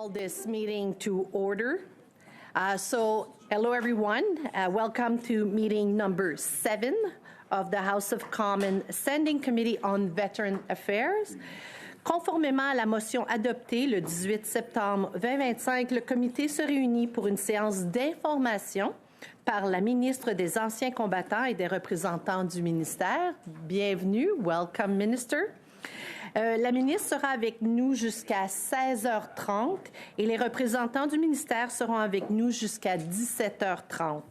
Call this meeting to order. Hello everyone. Welcome to meeting number 7 of the House of Commons Standing Committee on Veteran Affairs. Conformément à la motion adoptée le 18 septembre 2025, le comité se réunit pour une séance d'information par la ministre des Anciens combattants et des représentants du ministère. Bienvenue. Welcome, Minister. La ministre sera avec nous jusqu'à 16h30 et les représentants du ministère seront avec nous jusqu'à 17h30.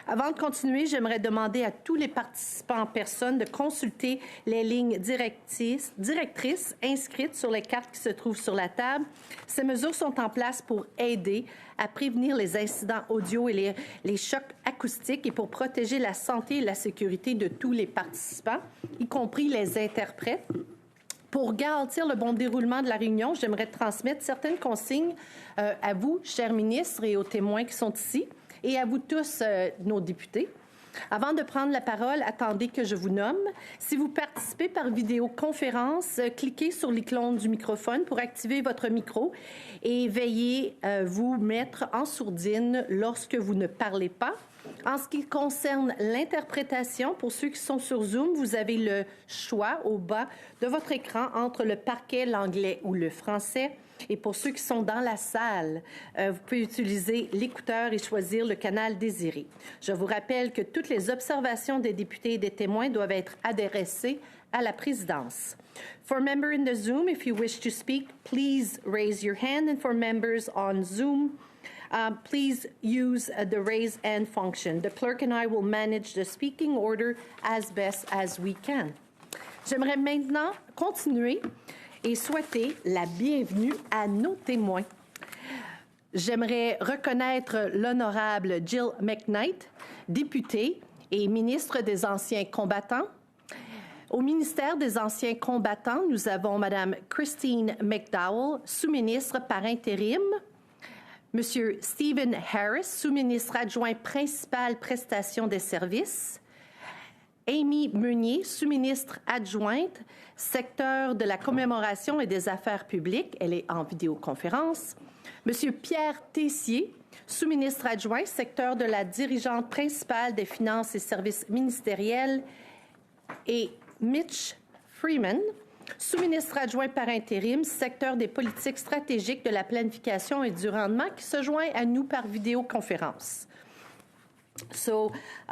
Avant de continuer, j'aimerais demander à tous les participants en personne de consulter les lignes directrices inscrites sur les cartes qui se trouvent sur la table. Ces mesures sont en place pour aider à prévenir les incidents audio et les chocs acoustiques et pour protéger la santé et la sécurité de tous les participants, y compris les interprètes. Pour garantir le bon déroulement de la réunion, j'aimerais transmettre certaines consignes à vous, chers ministres, et aux témoins qui sont ici, et à vous tous, nos députés. Avant de prendre la parole, attendez que je vous nomme. Si vous participez par vidéoconférence, cliquez sur l'icône du microphone pour activer votre micro et veillez vous mettre en sourdine lorsque vous ne parlez pas. En ce qui concerne l'interprétation, pour ceux qui sont sur Zoom, vous avez le choix au bas de votre écran entre le parquet, l'anglais ou le français. Et pour ceux qui sont dans la salle, vous pouvez utiliser l'écouteur et choisir le canal désiré. Je vous rappelle que toutes les observations des députés et des témoins doivent être adressées à la présidence. For members in the Zoom, if you wish to speak, please raise your hand. And for members on Zoom, please use the raise hand function. The clerk and I will manage the speaking order as best as we can. J'aimerais maintenant continuer et souhaiter la bienvenue à nos témoins. J'aimerais reconnaître l'honorable Jill McNight, députée et ministre des Anciens combattants. Au ministère des Anciens combattants, nous avons Mme Christine McDowell, sous-ministre par intérim, M. Stephen Harris, sous-ministre adjoint principal prestation des services, Amy Meunier, sous-ministre adjointe, secteur de la commémoration et des affaires publiques, elle est en vidéoconférence, M. Pierre Tessier, sous-ministre adjoint, secteur de la dirigeante principale des finances et services ministériels, et Mitch Freeman, sous-ministre adjoint par intérim, secteur des politiques stratégiques, de la planification et du rendement, qui se joint à nous par vidéoconférence.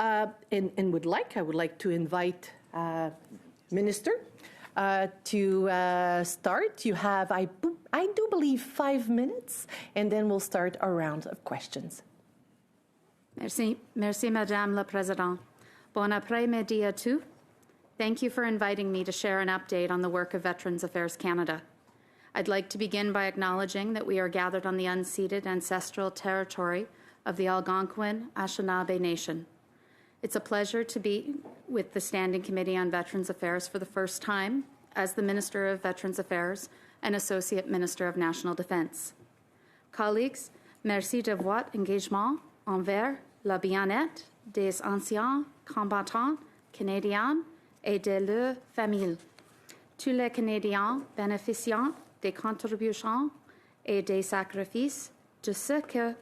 I would like to invite Minister to start. You have, I do believe, 5 minutes, and then we'll start a round of questions. Merci, Madame la Présidente. Bon après-midi à tous. Thank you for inviting me to share an update on the work of Veterans Affairs Canada. I'd like to begin by acknowledging that we are gathered on the unceded ancestral territory of the Algonquin Anishinaabe Nation. It's a pleasure to be with the Standing Committee on Veterans Affairs for the first time as the Minister of Veterans Affairs and Associate Minister of National Defence. Colleagues, merci de votre engagement envers le bien-être des anciens combattants canadiens et de leurs familles. Tous les Canadiens bénéficiant des contributions et des sacrifices de ceux que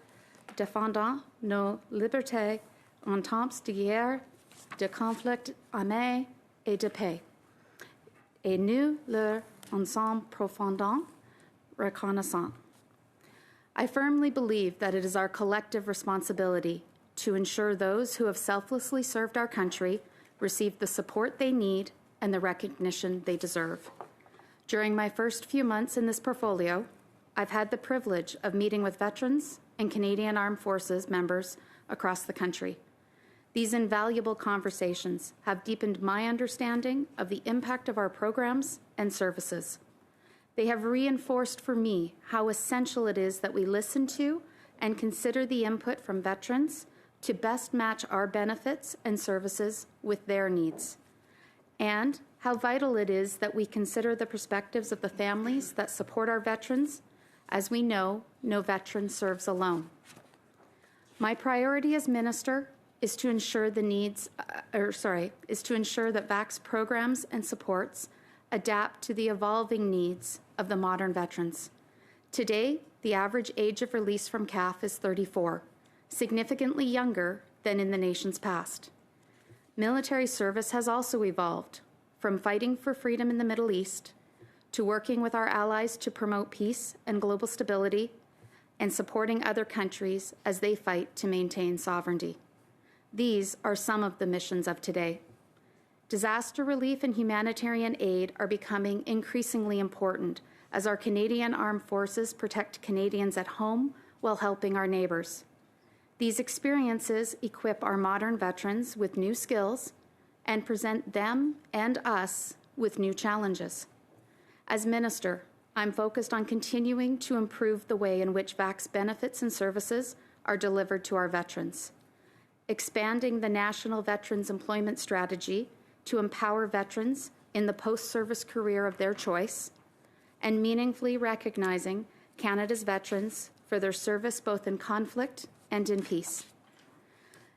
défendant nos libertés en temps de guerre, de conflit armé et de paix. Et nous leur en sommes profondément reconnaissants. I firmly believe that it is our collective responsibility to ensure those who have selflessly served our country receive the support they need and the recognition they deserve. During my first few months in this portfolio, I've had the privilege of meeting with veterans and Canadian Armed Forces members across the country. These invaluable conversations have deepened my understanding of the impact of our programs and services. They have reinforced for me how essential it is that we listen to and consider the input from veterans to best match our benefits and services with their needs, and how vital it is that we consider the perspectives of the families that support our veterans. As we know, no veteran serves alone. My priority as minister is to ensure that VAC's programs and supports adapt to the evolving needs of the modern veterans. Today, the average age of release from CAF is 34, significantly younger than in the nation's past. Military service has also evolved, from fighting for freedom in the Middle East to working with our allies to promote peace and global stability and supporting other countries as they fight to maintain sovereignty. These are some of the missions of today. Disaster relief and humanitarian aid are becoming increasingly important as our Canadian Armed Forces protect Canadians at home while helping our neighbours. These experiences equip our modern veterans with new skills and present them and us with new challenges. As Minister, I'm focused on continuing to improve the way in which VAC's benefits and services are delivered to our veterans, expanding the National Veterans Employment Strategy to empower veterans in the post-service career of their choice, and meaningfully recognizing Canada's veterans for their service both in conflict and in peace.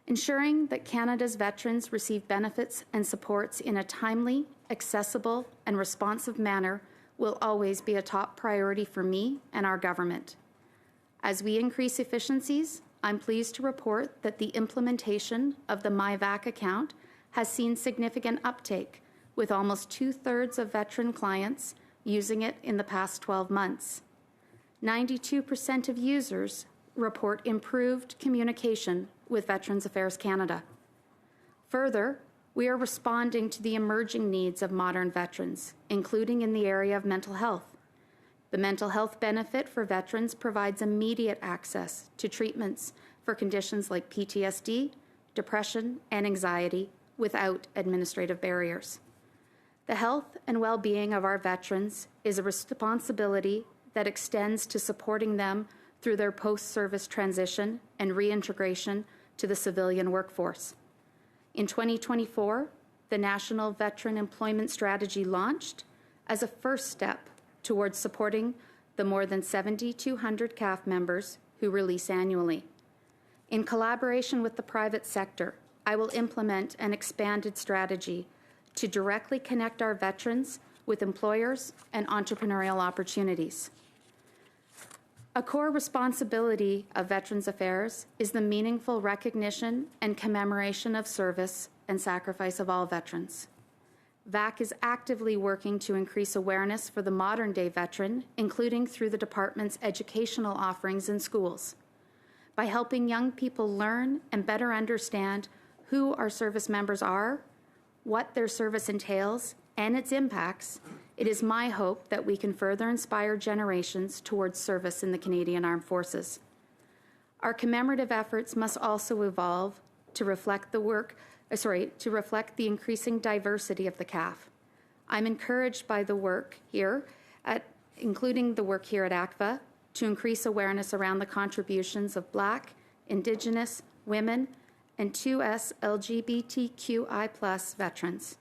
Ensuring that Canada's veterans receive benefits and supports in a timely, accessible, and responsive manner will always be a top priority for me and our government. As we increase efficiencies, I'm pleased to report that the implementation of the MyVac account has seen significant uptake, with almost 2/3 of veteran clients using it in the past 12 months. 92% of users report improved communication with Veterans Affairs Canada. Further, we are responding to the emerging needs of modern veterans, including in the area of mental health. The mental health benefit for veterans provides immediate access to treatments for conditions like PTSD, depression, and anxiety without administrative barriers. The health and well-being of our veterans is a responsibility that extends to supporting them through their post-service transition and reintegration to the civilian workforce. In 2024, the National Veteran Employment Strategy launched as a first step towards supporting the more than 7,200 CAF members who release annually. In collaboration with the private sector, I will implement an expanded strategy to directly connect our veterans with employers and entrepreneurial opportunities. A core responsibility of Veterans Affairs is the meaningful recognition and commemoration of service and sacrifice of all veterans. VAC is actively working to increase awareness for the modern-day veteran, including through the department's educational offerings in schools. By helping young people learn and better understand who our service members are, what their service entails, and its impacts, it is my hope that we can further inspire generations towards service in the Canadian Armed Forces. Our commemorative efforts must also evolve to reflect the increasing diversity of the CAF. I'm encouraged by the work here, including the work here at AVCA, to increase awareness around the contributions of Black, Indigenous, women, and 2S LGBTQI+ veterans.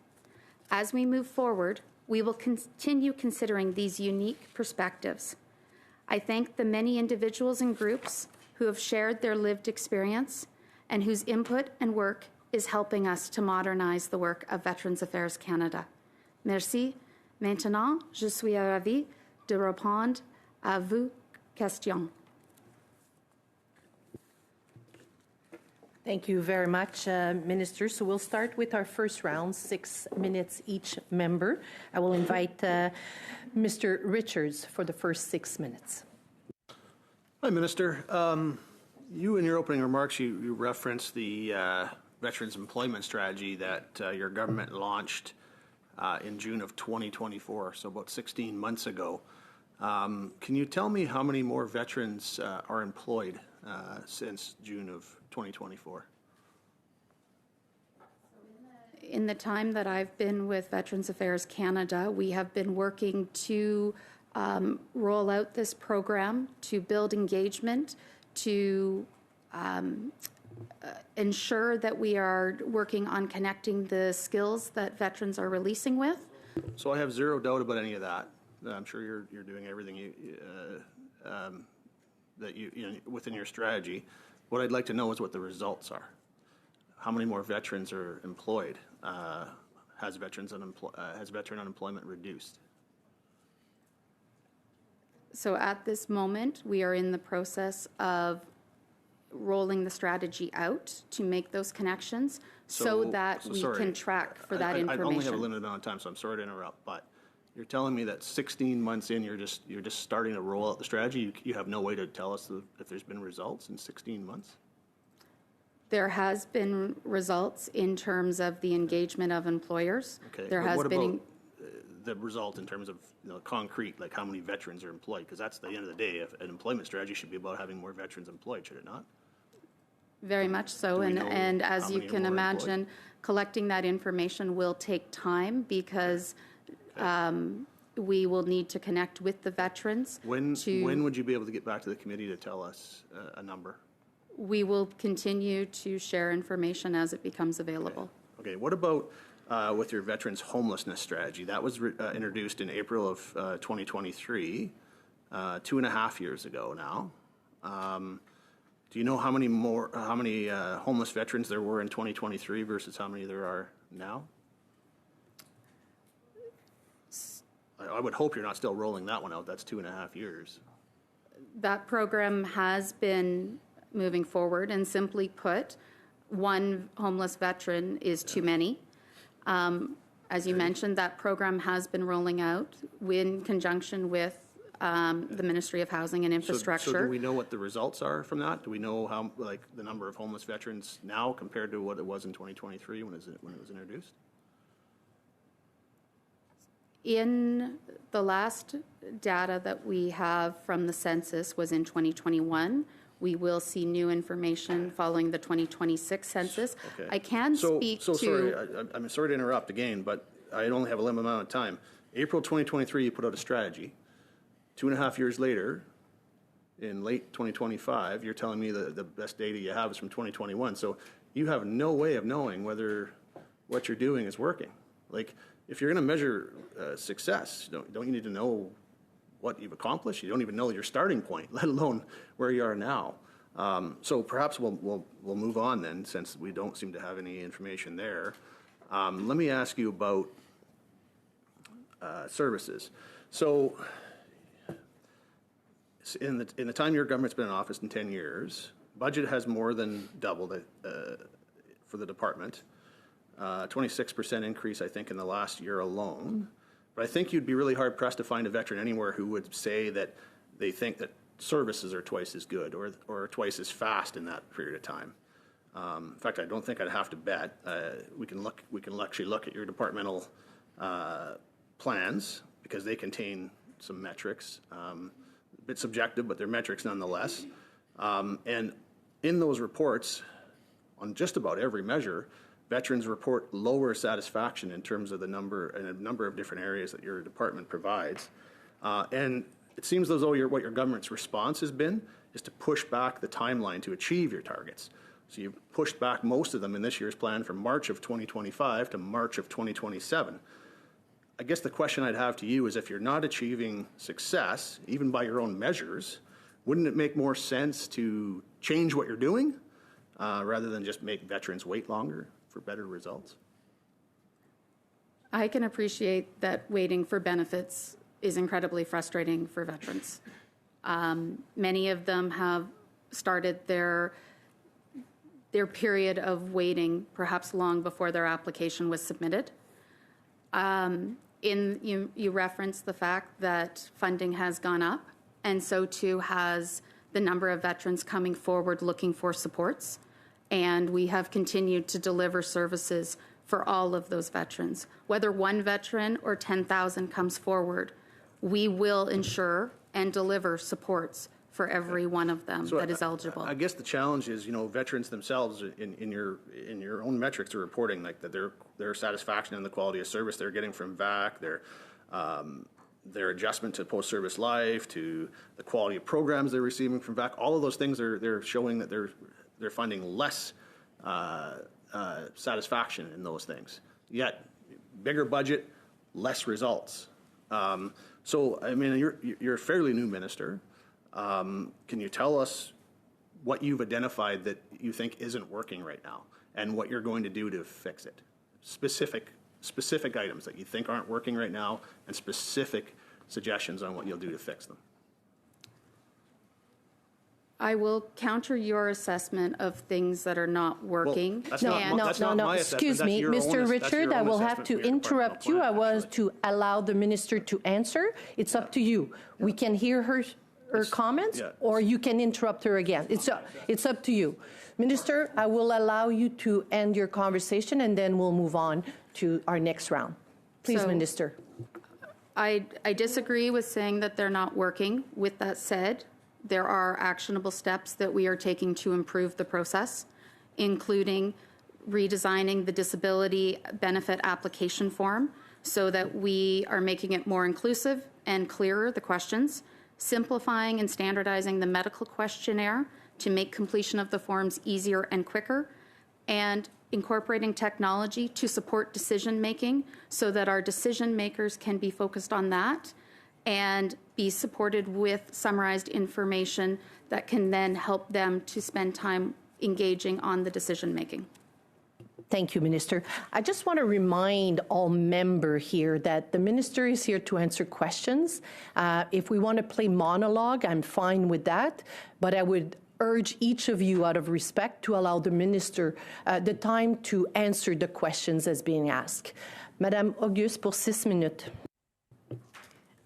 As we move forward, we will continue considering these unique perspectives. I thank the many individuals and groups who have shared their lived experience and whose input and work is helping us to modernize the work of Veterans Affairs Canada. Merci. Maintenant, je suis ravie de répondre à vos questions. Thank you very much, Minister. So we'll start with our first round, 6 minutes each member. I will invite Mr. Richards for the first 6 minutes. Hi, Minister. You, in your opening remarks, you referenced the Veterans Employment Strategy that your government launched in June of 2024, so about 16 months ago. Can you tell me how many more veterans are employed since June of 2024? In the time that I've been with Veterans Affairs Canada, we have been working to roll out this program, to build engagement, to ensure that we are working on connecting the skills that veterans are releasing with. So I have zero doubt about any of that. I'm sure you're doing everything that you within your strategy. What I'd like to know is what the results are. How many more veterans are employed? Has veteran unemployment reduced? So at this moment, we are in the process of rolling the strategy out to make those connections so that we sorry. can track for that I only have a information. limited amount of time, so I'm sorry to interrupt, but you're telling me that 16 months in, you're just starting to roll out the strategy? You have no way to tell us if there's been results in 16 months? There has been results in terms of the engagement of employers. Okay. There but has what been. about the result in terms of concrete, like how many veterans are employed? Because that's the end of the day. If an employment strategy should be about having more veterans employed, should it not? Very much so, we know and how as you many are can more imagine, collecting that information will take time because we will need to connect with the veterans. When would you be able to get back to the committee to tell us a number? We will continue to share information as it becomes available. Okay, what about with your veterans homelessness strategy? That was introduced in April of 2023, 2.5 years ago now. Do you know how many homeless veterans there were in 2023 versus how many there are now? I would hope you're not still rolling that one out. That's 2.5 years. That program has been moving forward, and simply put, one homeless veteran is too many. As you mentioned, that program has been rolling out in conjunction with the Ministry of Housing and Infrastructure. So do we know what the results are from that? Do we know how, like, the number of homeless veterans now compared to what it was in 2023 when it was introduced? In the last data that we have from the census was in 2021. We will see new information following the 2026 census. Okay. I can speak to... Sorry, I'm sorry to interrupt again, but I only have a limited amount of time. April 2023, you put out a strategy. 2.5 years later, in late 2025, you're telling me the best data you have is from 2021. So you have no way of knowing whether what you're doing is working. Like, if you're going to measure success, don't you need to know what you've accomplished? You don't even know your starting point, let alone where you are now. So perhaps we'll move on then, since we don't seem to have any information there. Let me ask you about services. So in the time your government's been in office in 10 years, budget has more than doubled for the department. 26% increase, I think, in the last year alone. But I think you'd be really hard pressed to find a veteran anywhere who would say that they think that services are twice as good or twice as fast in that period of time. In fact, I don't think I'd have to bet. We can actually look at your departmental plans because they contain some metrics. A bit subjective, but they're metrics nonetheless. And in those reports, on just about every measure, veterans report lower satisfaction in terms of in a number of different areas that your department provides. And it seems as though what your government's response has been is to push back the timeline to achieve your targets. So you've pushed back most of them in this year's plan from March of 2025 to March of 2027. I guess the question I'd have to you is, if you're not achieving success, even by your own measures, wouldn't it make more sense to change what you're doing rather than just make veterans wait longer for better results? I can appreciate that waiting for benefits is incredibly frustrating for veterans. Many of them have started their period of waiting perhaps long before their application was submitted. You referenced the fact that funding has gone up, and so too has the number of veterans coming forward looking for supports. And we have continued to deliver services for all of those veterans. Whether one veteran or 10,000 comes forward, we will ensure and deliver supports for every one of them that is eligible. I guess the challenge is, veterans themselves in your own metrics are reporting like that their satisfaction in the quality of service they're getting from VAC, their adjustment to post-service life, to the quality of programs they're receiving from VAC. All of those things they're showing that they're finding less satisfaction in those things. Yet, bigger budget, less results. So, I mean, you're a fairly new minister. Can you tell us what you've identified that you think isn't working right now and what you're going to do to fix it? Specific items that you think aren't working right now and specific suggestions on what you'll do to fix them. I will counter your assessment of things that are not working. That's not my assessment. Excuse That's me, your own Mr. that's Richard, your I own will have assessment to for your interrupt you. I departmental was plan, to allow the minister to answer. It's up to you. We can hear her comments, yeah. or you can interrupt her again. It's up to you. Minister, I will allow you to end your conversation, and then we'll move on to our next round. Please, So- Minister. I disagree with saying that they're not working. With that said, there are actionable steps that we are taking to improve the process, including redesigning the disability benefit application form so that we are making it more inclusive and clearer, the questions, simplifying and standardizing the medical questionnaire to make completion of the forms easier and quicker, and incorporating technology to support decision making so that our decision makers can be focused on that and be supported with summarized information that can then help them to spend time engaging on the decision making. Thank you, Minister. I just want to remind all members here that the Minister is here to answer questions. If we want to play monologue, I'm fine with that, but I would urge each of you, out of respect, to allow the Minister the time to answer the questions as being asked. Madame Auguste, pour 6 minutes.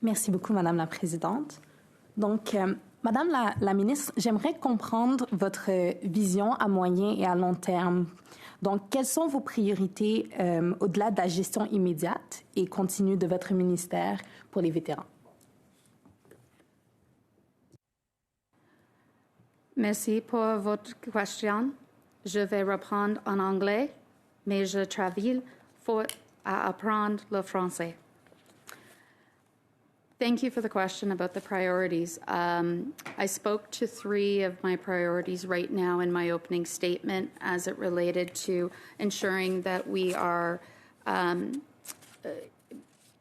Merci beaucoup, Madame la Présidente. Donc, Madame la Ministre, j'aimerais comprendre votre vision à moyen et à long terme. Donc, quelles sont vos priorités au-delà de la gestion immédiate et continue de votre ministère pour les vétérans? Merci pour votre question. Je vais répondre en anglais, mais je travaille fort à apprendre le français. Thank you for the question about the priorities. I spoke to 3 of my priorities right now in my opening statement as it related to ensuring that we are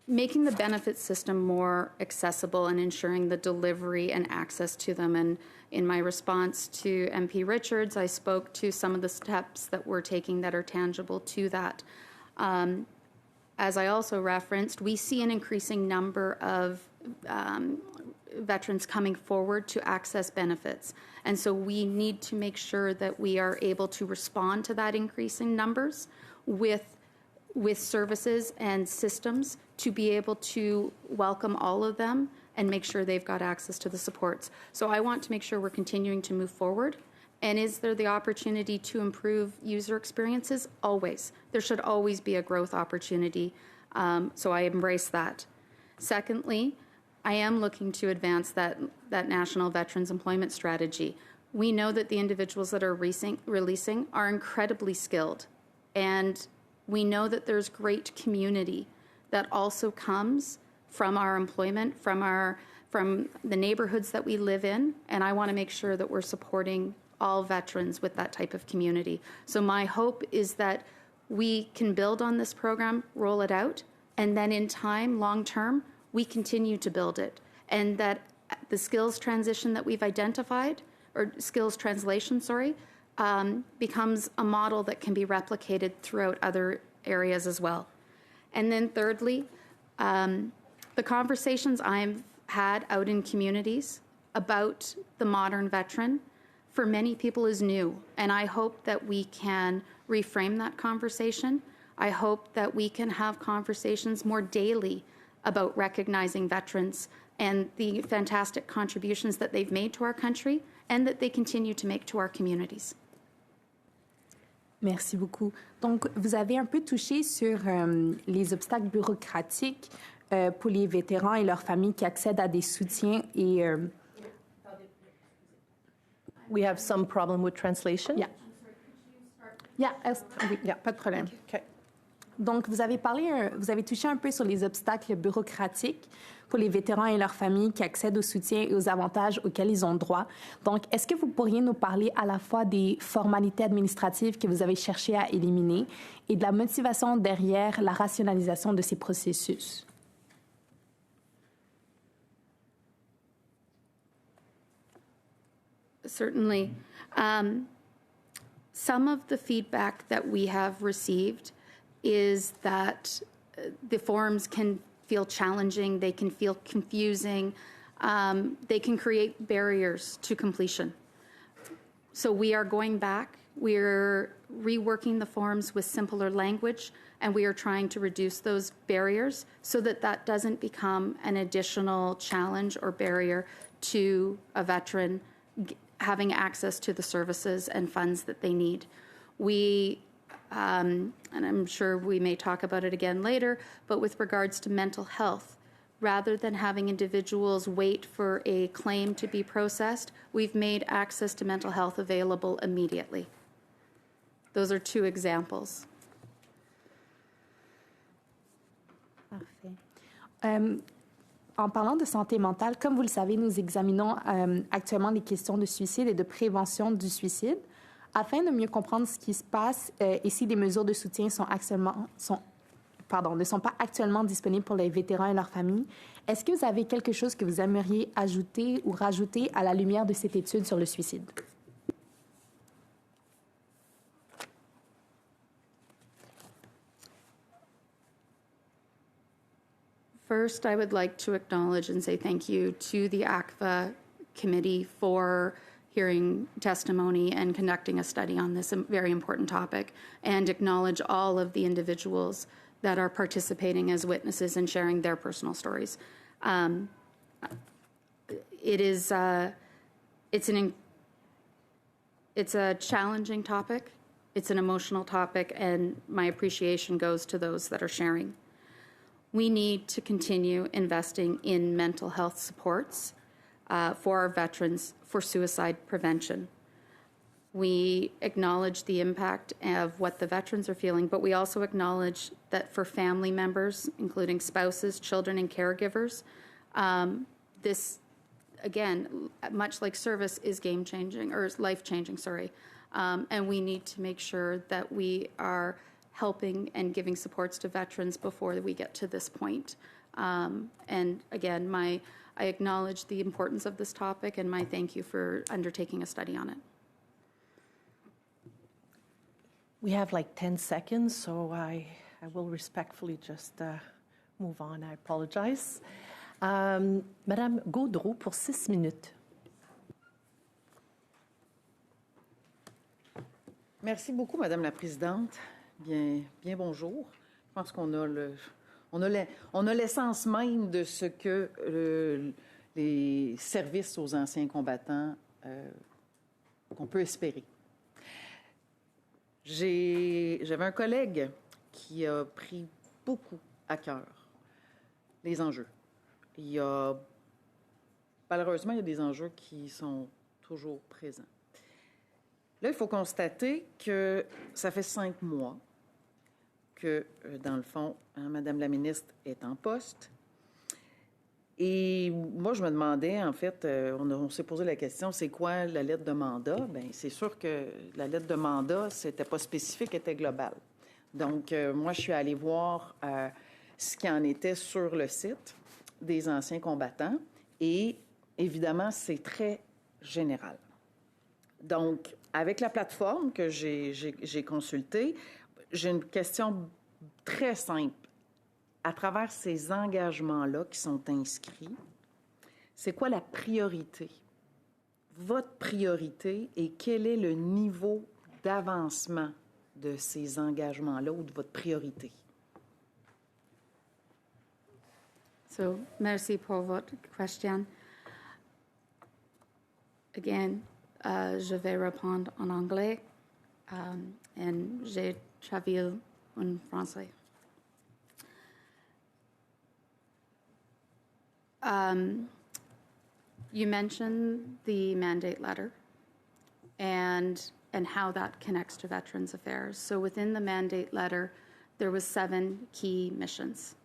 making the benefit system more accessible and ensuring the delivery and access to them. And in my response to MP Richards, I spoke to some of the steps that we're taking that are tangible to that. As I also referenced, we see an increasing number of veterans coming forward to access benefits. And so we need to make sure that we are able to respond to that increasing numbers with services and systems to be able to welcome all of them and make sure they've got access to the supports. So I want to make sure we're continuing to move forward. And is there the opportunity to improve user experiences? Always. There should always be a growth opportunity. So I embrace that. Secondly, I am looking to advance that National Veterans Employment Strategy. We know that the individuals that are releasing are incredibly skilled. And we know that there's great community that also comes from our employment, from the neighborhoods that we live in. And I want to make sure that we're supporting all veterans with that type of community. So my hope is that we can build on this program, roll it out, and then in time, long term, we continue to build it. And that the skills transition that we've identified, or skills translation, becomes a model that can be replicated throughout other areas as well. And then thirdly, the conversations I've had out in communities about the modern veteran for many people is new. And I hope that we can reframe that conversation. I hope that we can have conversations more daily about recognizing veterans and the fantastic contributions that they've made to our country and that they continue to make to our communities. Merci beaucoup. Donc, vous avez un peu touché sur les obstacles bureaucratiques pour les vétérans et leurs familles qui accèdent à des soutiens et... We have some problem with translation. Yeah. Yeah, oui, yeah, pas de problème. Okay. Donc, vous avez touché un peu sur les obstacles bureaucratiques pour les vétérans et leurs familles qui accèdent aux soutiens et aux avantages auxquels ils ont droit. Donc, est-ce que vous pourriez nous parler à la fois des formalités administratives que vous avez cherché à éliminer et de la motivation derrière la rationalisation de ces processus? Certainly. Some of the feedback that we have received is that the forms can feel challenging, they can feel confusing, they can create barriers to completion. So we are going back, we're reworking the forms with simpler language, and we are trying to reduce those barriers so that that doesn't become an additional challenge or barrier to a veteran having access to the services and funds that they need. We, and I'm sure we may talk about it again later, but with regards to mental health, rather than having individuals wait for a claim to be processed, we've made access to mental health available immediately. Those are two examples. Parfait. En parlant de santé mentale, comme vous le savez, nous examinons actuellement les questions de suicide et de prévention du suicide. Afin de mieux comprendre ce qui se passe et si des mesures de soutien ne sont pas actuellement disponibles pour les vétérans et leurs familles, est-ce que vous avez quelque chose que vous aimeriez ajouter ou rajouter à la lumière de cette étude sur le suicide? First, I would like to acknowledge and say thank you to the AVCA committee for hearing testimony and conducting a study on this very important topic, and acknowledge all of the individuals that are participating as witnesses and sharing their personal stories. It's a challenging topic, it's an emotional topic, and my appreciation goes to those that are sharing. We need to continue investing in mental health supports for our veterans for suicide prevention. We acknowledge the impact of what the veterans are feeling, but we also acknowledge that for family members, including spouses, children, and caregivers, this, again, much like service, is game-changing, or is life-changing, sorry. And we need to make sure that we are helping and giving supports to veterans before we get to this point. And again, I acknowledge the importance of this topic, and my thank you for undertaking a study on it. We have like 10 seconds, so I will respectfully just move on. I apologize. Madame Gaudreau pour 6 minutes. Merci beaucoup, Madame la Présidente. Bien bonjour. Je pense qu'on a l'essence même de ce que les services aux anciens combattants qu'on peut espérer. J'avais un collègue qui a pris beaucoup à cœur les enjeux. Malheureusement, il y a des enjeux qui sont toujours présents. Là, il faut constater que ça fait 5 mois que, dans le fond, Madame la ministre est en poste. Et moi, je me demandais, en fait, on s'est posé la question, c'est quoi la lettre de mandat? Bien, c'est sûr que la lettre de mandat, c'était pas spécifique, était globale. Donc, moi, je suis allée voir ce qui en était sur le site des anciens combattants. Et, évidemment, c'est très général. Donc, avec la plateforme que j'ai consultée, j'ai une question très simple. À travers ces engagements-là qui sont inscrits, c'est quoi la priorité? Votre priorité et quel est le niveau d'avancement de ces engagements-là ou de votre priorité? So, merci pour votre question. Again, je vais répondre en anglais et j'ai traduit en français. You mentioned the mandate letter and how that connects to Veterans Affairs. So within the mandate letter, there was 7 key missions.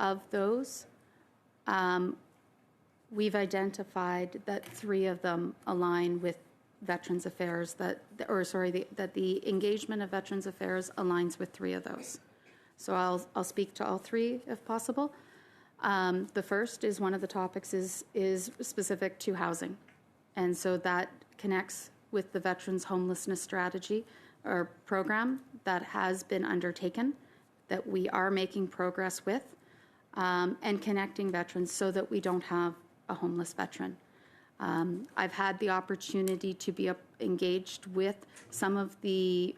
Of those, we've identified that 3 of them align with Veterans Affairs, that the engagement of Veterans Affairs aligns with 3 of those. So I'll speak to all 3 if possible. The first is one of the topics is specific to housing. And so that connects with the Veterans Homelessness Strategy or program that has been undertaken, that we are making progress with, and connecting veterans so that we don't have a homeless veteran. I've had the opportunity to be engaged with some of the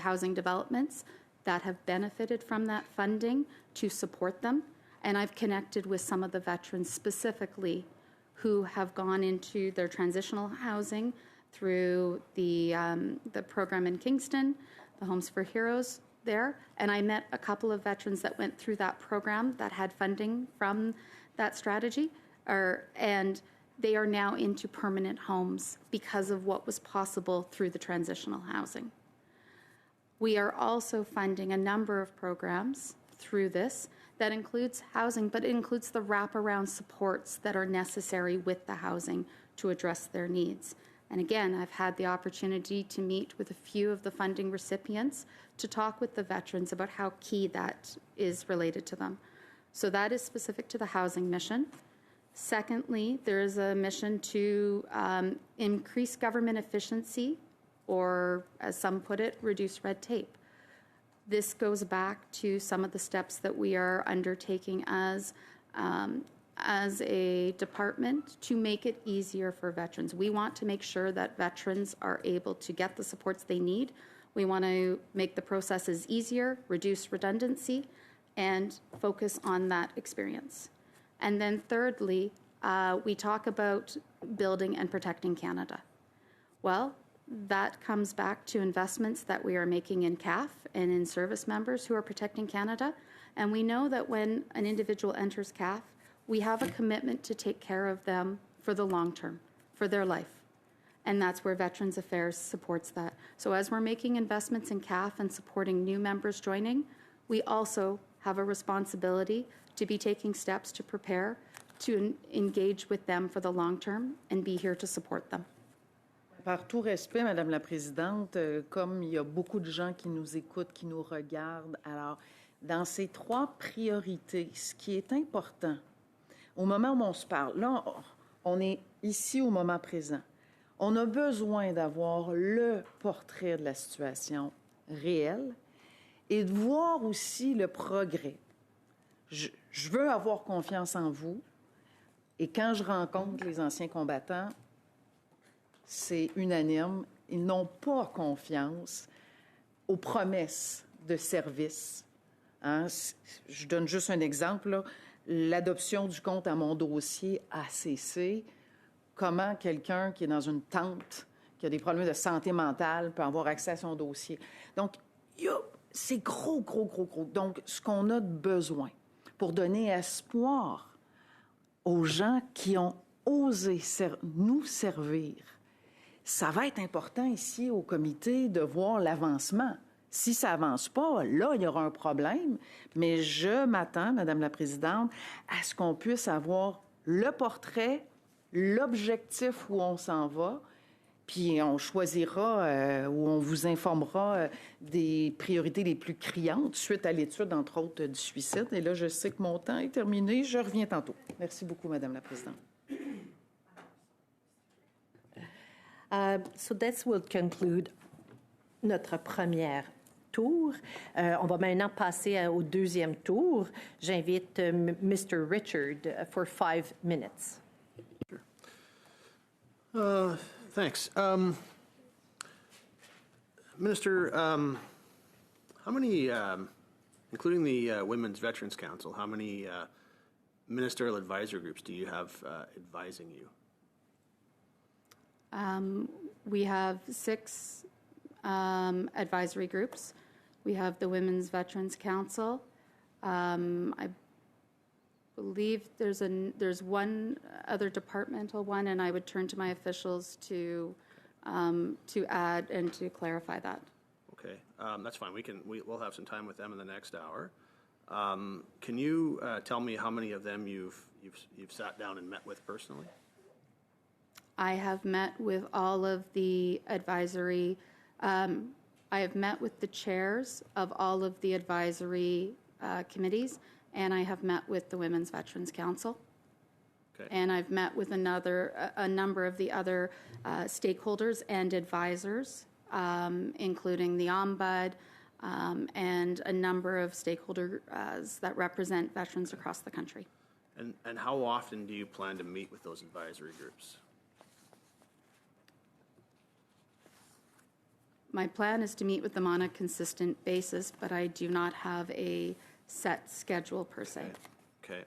housing developments that have benefited from that funding to support them. And I've connected with some of the veterans specifically who have gone into their transitional housing through the program in Kingston, the Homes for Heroes there. And I met a couple of veterans that went through that program that had funding from that strategy, and they are now into permanent homes because of what was possible through the transitional housing. We are also funding a number of programs through this that includes housing, but it includes the wraparound supports that are necessary with the housing to address their needs. And again, I've had the opportunity to meet with a few of the funding recipients to talk with the veterans about how key that is related to them. So that is specific to the housing mission. Secondly, there is a mission to increase government efficiency, or as some put it, reduce red tape. This goes back to some of the steps that we are undertaking as a department to make it easier for veterans. We want to make sure that veterans are able to get the supports they need. We want to make the processes easier, reduce redundancy, and focus on that experience. And then thirdly, we talk about building and protecting Canada. Well, that comes back to investments that we are making in CAF and in service members who are protecting Canada. And we know that when an individual enters CAF, we have a commitment to take care of them for the long term, for their life. And that's where Veterans Affairs supports that. So as we're making investments in CAF and supporting new members joining, we also have a responsibility to be taking steps to prepare to engage with them for the long term and be here to support them. Par tout respect, Madame la Présidente, comme il y a beaucoup de gens qui nous écoutent, qui nous regardent, alors, dans ces trois priorités, ce qui est important, au moment où on se parle, là, on est ici au moment présent, on a besoin d'avoir le portrait de la situation réelle et de voir aussi le progrès. Je veux avoir confiance en vous, et quand je rencontre les anciens combattants, c'est unanime, ils n'ont pas confiance aux promesses de service. Hein? Je donne juste un exemple, là. L'adoption du compte à mon dossier ACC, comment quelqu'un qui est dans une tente, qui a des problèmes de santé mentale, peut avoir accès à son dossier. Donc, c'est gros, gros, gros, gros. Donc, ce qu'on a de besoin pour donner espoir aux gens qui ont osé nous servir, ça va être important ici au comité de voir l'avancement. Si ça n'avance pas, là, il y aura un problème. Mais je m'attends, Madame la Présidente, à ce qu'on puisse avoir le portrait, l'objectif où on s'en va, puis on choisira ou on vous informera des priorités les plus criantes suite à l'étude, entre autres, du suicide. Et là, je sais que mon temps est terminé. Je reviens tantôt. Merci beaucoup, Madame la Présidente. So this will conclude notre première tour. On va maintenant passer au deuxième tour. J'invite Mr. Richard for 5 minutes. Thanks. Minister, how many, including the Women's Veterans Council, how many ministerial advisory groups do you have advising you? We have 6 advisory groups. We have the Women's Veterans Council. I believe there's one other departmental one, and I would turn to my officials to add and to clarify that. Okay, that's fine. We'll have some time with them in the next hour. Can you tell me how many of them you've sat down and met with personally? I have met with all of the advisory. I have met with the chairs of all of the advisory committees, and I have met with the Women's Veterans Council. Okay. And I've met with a number of the other stakeholders and advisors, including the Ombud and a number of stakeholders that represent veterans across the country. And how often do you plan to meet with those advisory groups? My plan is to meet with them on a consistent basis, but I do not have a set schedule per se. Okay.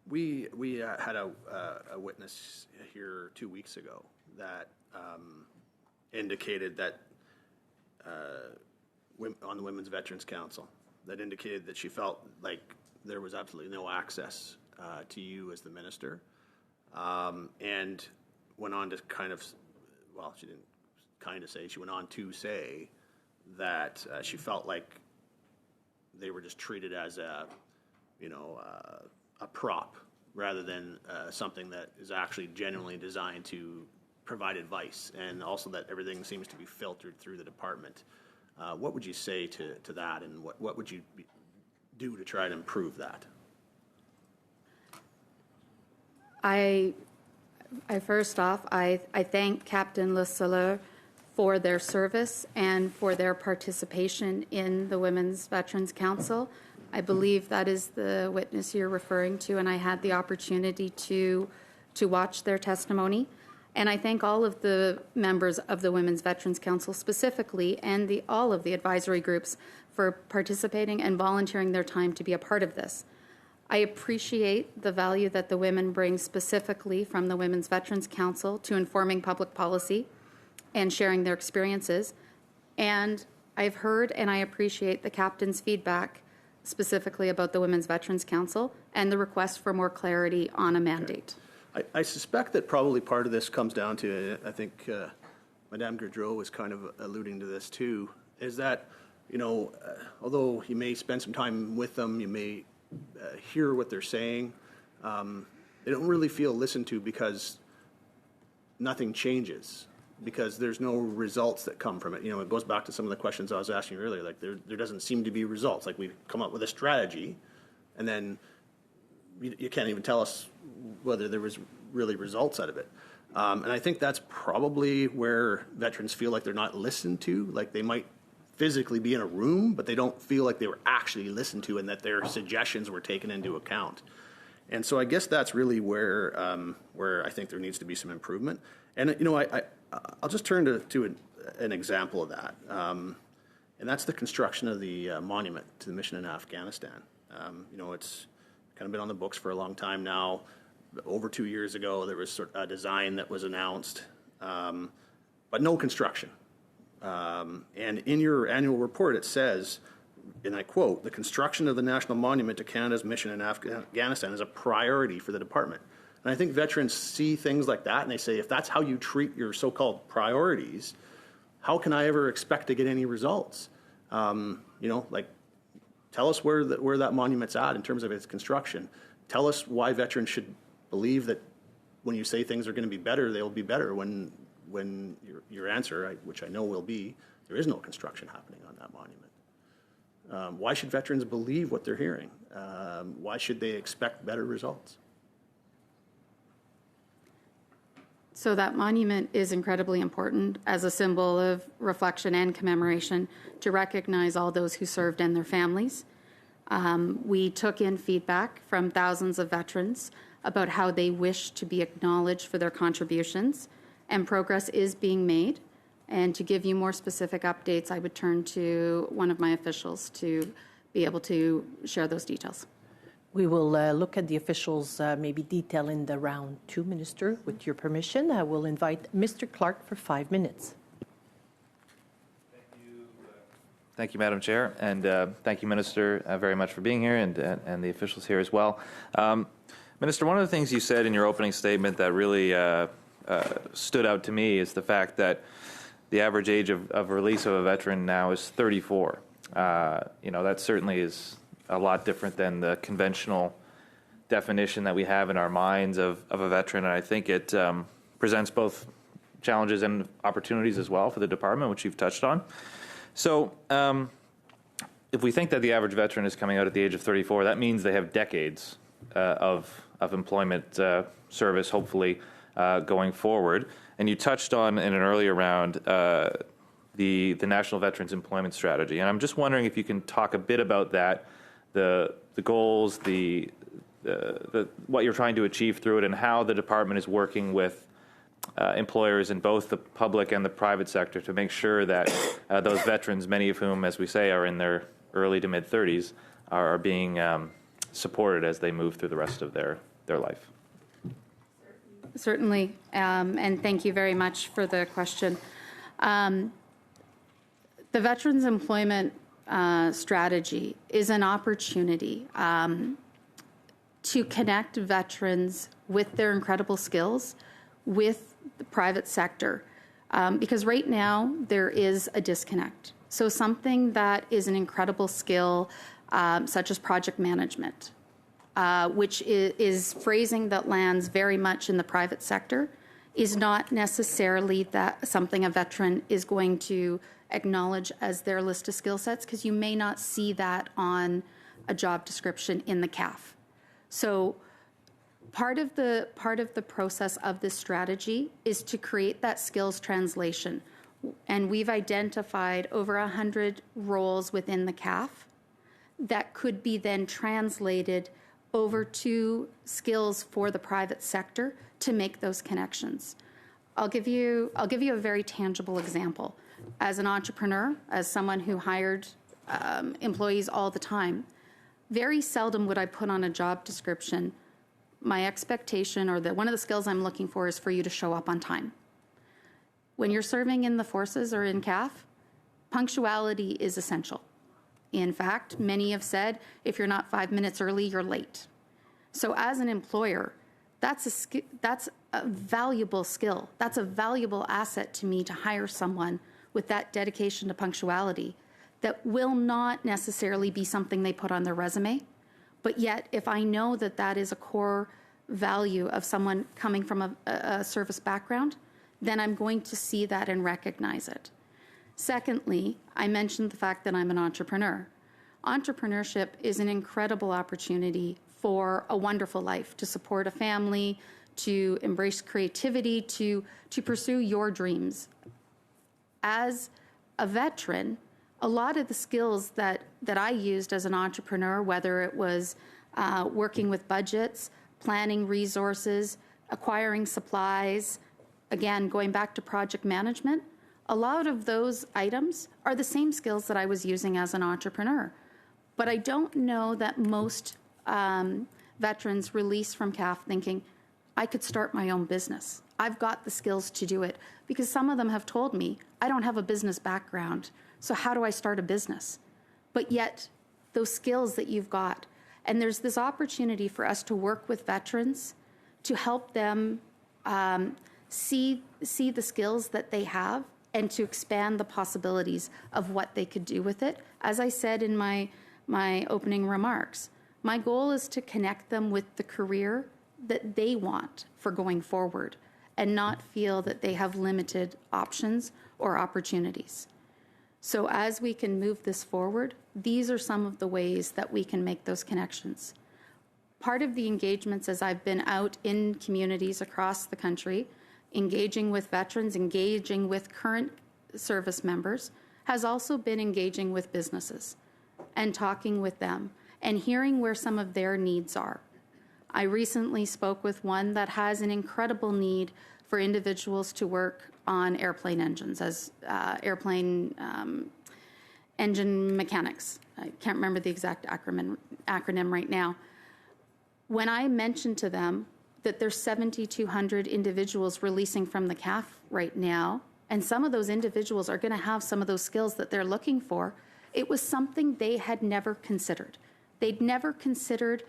We had a witness here 2 weeks ago that indicated that on the Women's Veterans Council, that indicated that she felt like there was absolutely no access to you as the minister, and went on to she didn't kind of say, she went on to say that she felt like they were just treated as a prop rather than something that is actually genuinely designed to provide advice, and also that everything seems to be filtered through the department. What would you say to that, and what would you do to try to improve that? I first off, I thank Captain Le Soleil for their service and for their participation in the Women's Veterans Council. I believe that is the witness you're referring to, and I had the opportunity to watch their testimony. And I thank all of the members of the Women's Veterans Council specifically, and all of the advisory groups for participating and volunteering their time to be a part of this. I appreciate the value that the women bring specifically from the Women's Veterans Council to informing public policy and sharing their experiences. And I've heard and I appreciate the captain's feedback specifically about the Women's Veterans Council and the request for more clarity on a mandate. I suspect that probably part of this comes down to, I think Madame Gaudreau was kind of alluding to this too, is that, although you may spend some time with them, you may hear what they're saying, they don't really feel listened to because nothing changes, because there's no results that come from it. It goes back to some of the questions I was asking earlier, like there doesn't seem to be results. Like we come up with a strategy and then you can't even tell us whether there was really results out of it. And I think that's probably where veterans feel like they're not listened to. Like they might physically be in a room, but they don't feel like they were actually listened to and that their suggestions were taken into account. And so I guess that's really where I think there needs to be some improvement. And I'll just turn to an example of that, and that's the construction of the monument to the mission in Afghanistan. It's kind of been on the books for a long time now. Over 2 years ago, there was a design that was announced, but no construction. And in your annual report, it says, and I quote, "The construction of the National Monument to Canada's mission in Afghanistan is a priority for the department." And I think veterans see things like that, and they say, if that's how you treat your so-called priorities, how can I ever expect to get any results? Tell us where that monument's at in terms of its construction. Tell us why veterans should believe that when you say things are going to be better, they'll be better when your answer, which I know will be, there is no construction happening on that monument. Why should veterans believe what they're hearing? Why should they expect better results? So that monument is incredibly important as a symbol of reflection and commemoration to recognize all those who served and their families. We took in feedback from thousands of veterans about how they wish to be acknowledged for their contributions, and progress is being made. And to give you more specific updates, I would turn to one of my officials to be able to share those details. We will look at the officials maybe detail in the round two, Minister. With your permission, I will invite Mr. Clark for 5 minutes. Thank you, Madam Chair, and thank you, Minister, very much for being here, and the officials here as well. Minister, one of the things you said in your opening statement that really stood out to me is the fact that the average age of release of a veteran now is 34. That certainly is a lot different than the conventional definition that we have in our minds of a veteran, and I think it presents both challenges and opportunities as well for the department, which you've touched on. So if we think that the average veteran is coming out at the age of 34, that means they have decades of employment service, hopefully, going forward. And you touched on in an earlier round the National Veterans Employment Strategy. And I'm just wondering if you can talk a bit about that, the goals, what you're trying to achieve through it, and how the department is working with employers in both the public and the private sector to make sure that those veterans, many of whom, as we say, are in their early to mid-30s, are being supported as they move through the rest of their life. Certainly, and thank you very much for the question. The Veterans Employment Strategy is an opportunity to connect veterans with their incredible skills with the private sector, because right now there is a disconnect. So something that is an incredible skill, such as project management, which is phrasing that lands very much in the private sector, is not necessarily that something a veteran is going to acknowledge as their list of skill sets, because you may not see that on a job description in the CAF. So part of the process of this strategy is to create that skills translation. And we've identified over 100 roles within the CAF that could be then translated over to skills for the private sector to make those connections. I'll give you a very tangible example. As an entrepreneur, as someone who hired employees all the time, very seldom would I put on a job description, my expectation or one of the skills I'm looking for is for you to show up on time. When you're serving in the forces or in CAF, punctuality is essential. In fact, many have said, if you're not 5 minutes early, you're late. So as an employer, that's a valuable skill. That's a valuable asset to me to hire someone with that dedication to punctuality that will not necessarily be something they put on their resume. But yet, if I know that that is a core value of someone coming from a service background, then I'm going to see that and recognize it. Secondly, I mentioned the fact that I'm an entrepreneur. Entrepreneurship is an incredible opportunity for a wonderful life, to support a family, to embrace creativity, to pursue your dreams. As a veteran, a lot of the skills that I used as an entrepreneur, whether it was working with budgets, planning resources, acquiring supplies, again, going back to project management, a lot of those items are the same skills that I was using as an entrepreneur. But I don't know that most veterans release from CAF thinking, I could start my own business. I've got the skills to do it. Because some of them have told me, I don't have a business background, so how do I start a business? But yet, those skills that you've got, and there's this opportunity for us to work with veterans to help them see the skills that they have and to expand the possibilities of what they could do with it. As I said in my opening remarks, my goal is to connect them with the career that they want for going forward and not feel that they have limited options or opportunities. So as we can move this forward, these are some of the ways that we can make those connections. Part of the engagements as I've been out in communities across the country, engaging with veterans, engaging with current service members, has also been engaging with businesses and talking with them and hearing where some of their needs are. I recently spoke with one that has an incredible need for individuals to work on airplane engines as airplane engine mechanics. I can't remember the exact acronym right now. When I mentioned to them that there's 7,200 individuals releasing from the CAF right now, and some of those individuals are going to have some of those skills that they're looking for, it was something they had never considered. They'd never considered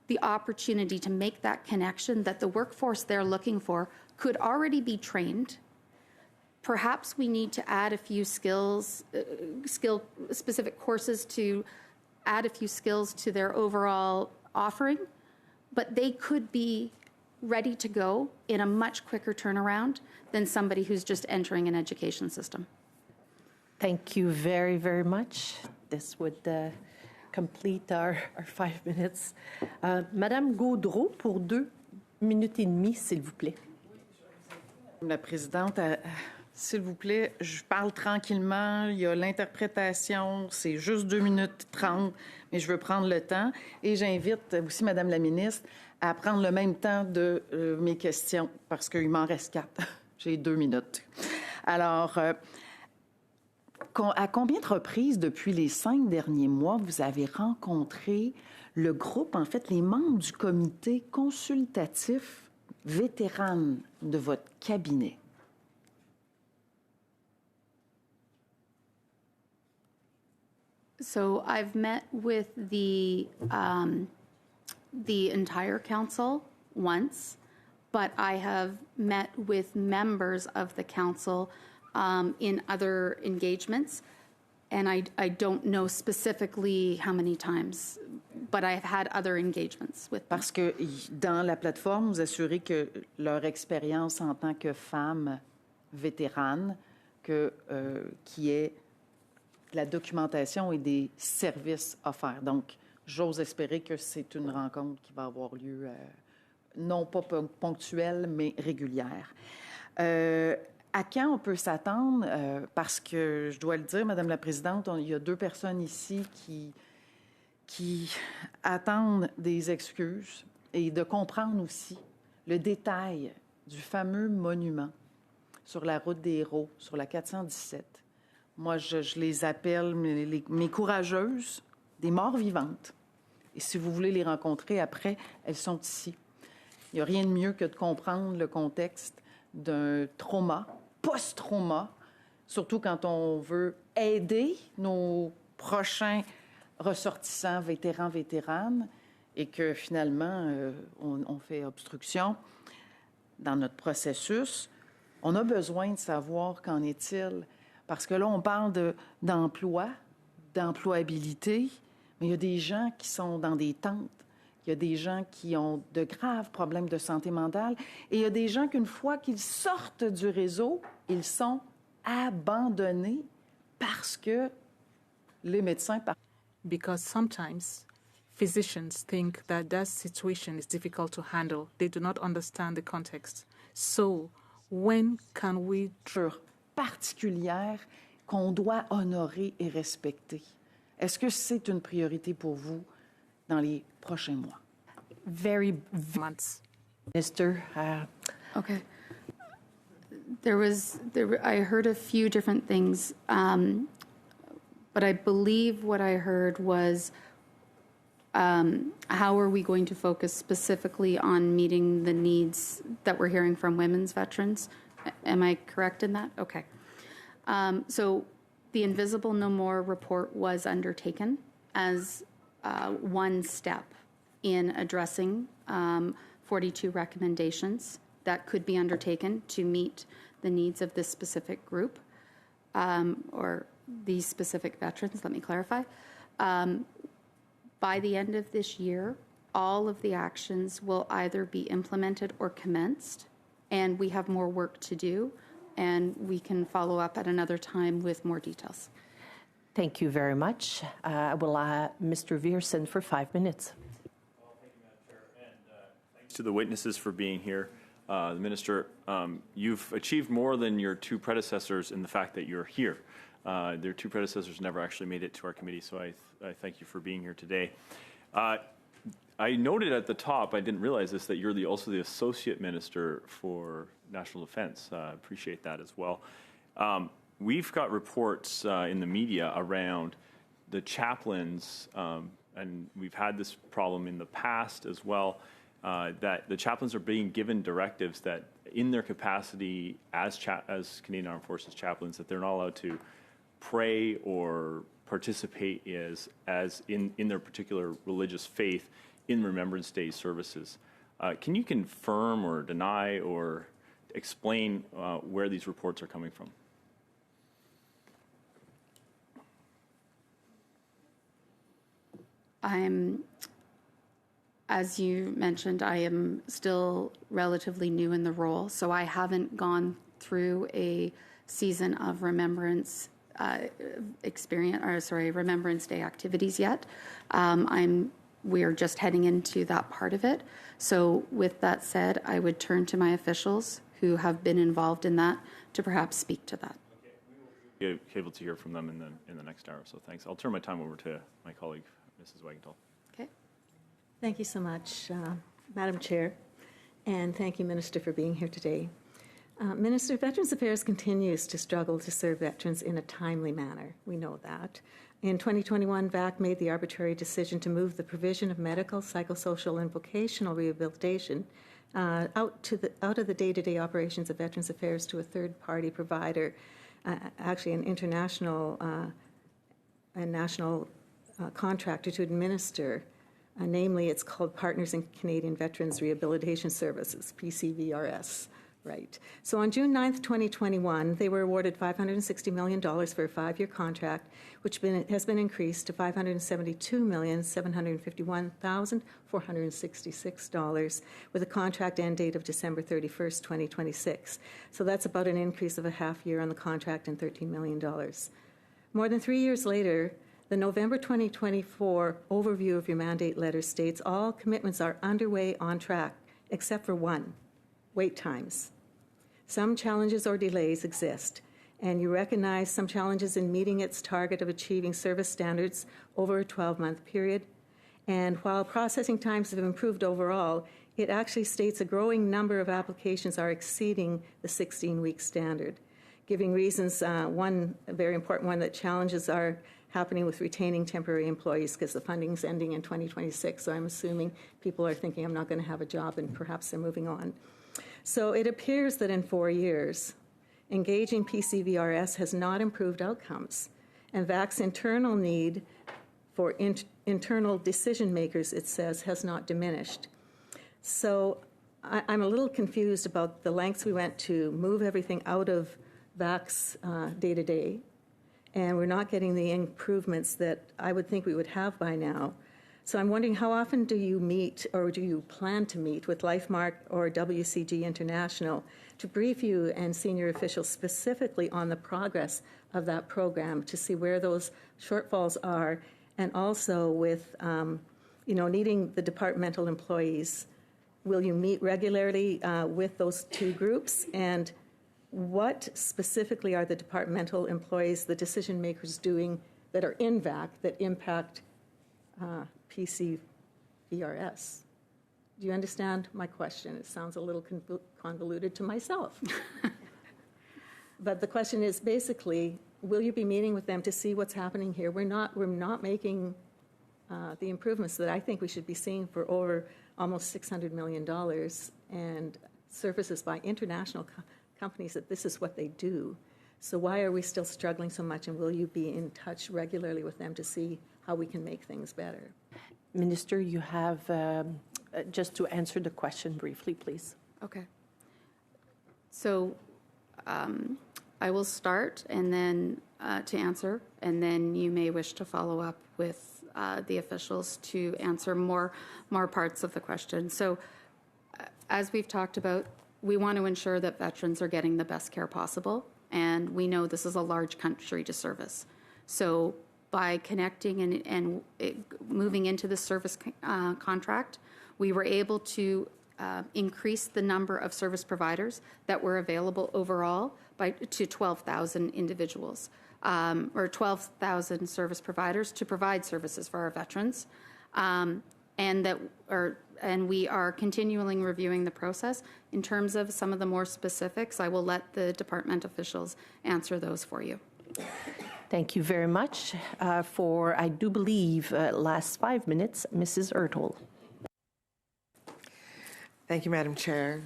the opportunity to make that connection that the workforce they're looking for could already be trained. Perhaps we need to add a few skill-specific courses to add a few skills to their overall offering, but they could be ready to go in a much quicker turnaround than somebody who's just entering an education system. Thank you very, very much. This would complete our 5 minutes. Madame Gaudreau, pour 2 minutes et demie, s'il vous plaît. Madame la Présidente, s'il vous plaît, je parle tranquillement, il y a l'interprétation, c'est juste 2 minutes 30, mais je veux prendre le temps. Et j'invite aussi Madame la ministre à prendre le même temps de mes questions, parce qu'il m'en reste 4. J'ai 2 minutes. Alors, à combien de reprises depuis les 5 derniers mois vous avez rencontré le groupe, en fait, les membres du comité consultatif vétérane de votre cabinet? So I've met with the entire council once, but I have met with members of the council in other engagements, and I don't know specifically how many times, but I've had other engagements with them. Parce que dans la plateforme, vous assurez que leur expérience en tant que femme vétérane, qui est de la documentation et des services offerts. Donc, j'ose espérer que c'est une rencontre qui va avoir lieu, non pas ponctuelle, mais régulière. À quand on peut s'attendre? Parce que, je dois le dire, Madame la Présidente, il y a 2 personnes ici qui attendent des excuses et de comprendre aussi le détail du fameux monument sur la route des Héros, sur la 417. Moi, je les appelle mes courageuses, des morts vivantes. Et si vous voulez les rencontrer après, elles sont ici. Il n'y a rien de mieux que de comprendre le contexte d'un trauma, post-trauma, surtout quand on veut aider nos prochains ressortissants, vétérans, vétéranes, et que finalement, on fait obstruction dans notre processus. On a besoin de savoir qu'en est-il. Parce que là, on parle d'emploi, d'employabilité, mais il y a des gens qui sont dans des tentes, il y a des gens qui ont de graves problèmes de santé mentale, et il y a des gens qu'une fois qu'ils sortent du réseau, ils sont abandonnés parce que les médecins... Because sometimes physicians think that that situation is difficult to handle. They do not understand the context. So, when can we... particulière qu'on doit honorer et respecter. Est-ce que c'est une priorité pour vous dans les prochains mois? Very months. Minister. Okay. I heard a few different things, but I believe what I heard was how are we going to focus specifically on meeting the needs that we're hearing from women's veterans? Am I correct in that? Okay. So the Invisible No More report was undertaken as one step in addressing 42 recommendations that could be undertaken to meet the needs of this specific group or these specific veterans, let me clarify. By the end of this year, all of the actions will either be implemented or commenced, and we have more work to do, and we can follow up at another time with more details. Thank you very much. I will Mr. Viersen for 5 minutes. Well, thank you, Madam Chair, and thanks to the witnesses for being here. The Minister, you've achieved more than your 2 predecessors in the fact that you're here. Their 2 predecessors never actually made it to our committee, so I thank you for being here today. I noted at the top, I didn't realize this, that you're also the Associate Minister for National Defense. Appreciate that as well. We've got reports in the media around the chaplains, and we've had this problem in the past as well, that the chaplains are being given directives that in their capacity as Canadian Armed Forces chaplains, that they're not allowed to pray or participate as in their particular religious faith in Remembrance Day services. Can you confirm or deny or explain where these reports are coming from? As you mentioned, I am still relatively new in the role, so I haven't gone through a season of Remembrance Remembrance Day activities yet. We're just heading into that part of it. So with that said, I would turn to my officials who have been involved in that to perhaps speak to that. Be able to hear from them in the next hour. So thanks. I'll turn my time over to my colleague, Mrs. Wagenthal. Okay. Thank you so much, Madam Chair, and thank you, Minister, for being here today. Minister, Veterans Affairs continues to struggle to serve veterans in a timely manner. We know that. In 2021, VAC made the arbitrary decision to move the provision of medical, psychosocial, and vocational rehabilitation out of the day-to-day operations of Veterans Affairs to a third-party provider, actually an international and national contractor to administer. Namely, it's called Partners in Canadian Veterans Rehabilitation Services, PCVRS. Right. So on June 9th, 2021, they were awarded $560 million for a 5-year contract, which has been increased to $572,751,466 with a contract end date of December 31st, 2026. So that's about an increase of a half year on the contract and $13 million. More than 3 years later, the November 2024 overview of your mandate letter states all commitments are underway on track, except for one. Wait times. Some challenges or delays exist, and you recognize some challenges in meeting its target of achieving service standards over a 12-month period. And while processing times have improved overall, it actually states a growing number of applications are exceeding the 16-week standard, giving reasons, one very important one, that challenges are happening with retaining temporary employees because the funding's ending in 2026, so I'm assuming people are thinking I'm not going to have a job and perhaps they're moving on. So it appears that in 4 years, engaging PCVRS has not improved outcomes, and VAC's internal need for internal decision makers, it says, has not diminished. So I'm a little confused about the lengths we went to move everything out of VAC's day-to-day, and we're not getting the improvements that I would think we would have by now. So I'm wondering, how often do you meet or do you plan to meet with LifeMark or WCG International to brief you and senior officials specifically on the progress of that program to see where those shortfalls are, and also with, needing the departmental employees? Will you meet regularly with those two groups? And what specifically are the departmental employees, the decision makers, doing that are in VAC that impact PCVRS? Do you understand my question? It sounds a little convoluted to myself. But the question is basically, will you be meeting with them to see what's happening here? We're not making the improvements that I think we should be seeing for over almost $600 million and services by international companies that this is what they do. So why are we still struggling so much, and will you be in touch regularly with them to see how we can make things better? Minister, you have, just to answer the question briefly, please. Okay. So I will start and then to answer, and then you may wish to follow up with the officials to answer more parts of the question. So as we've talked about, we want to ensure that veterans are getting the best care possible, and we know this is a large country to service. So by connecting and moving into the service contract, we were able to increase the number of service providers that were available overall to 12,000 individuals, or 12,000 service providers to provide services for our veterans. And we are continually reviewing the process. In terms of some of the more specifics, I will let the department officials answer those for you. Thank you very much. For, I do believe, last 5 minutes, Mrs. Ertl. Thank you, Madam Chair.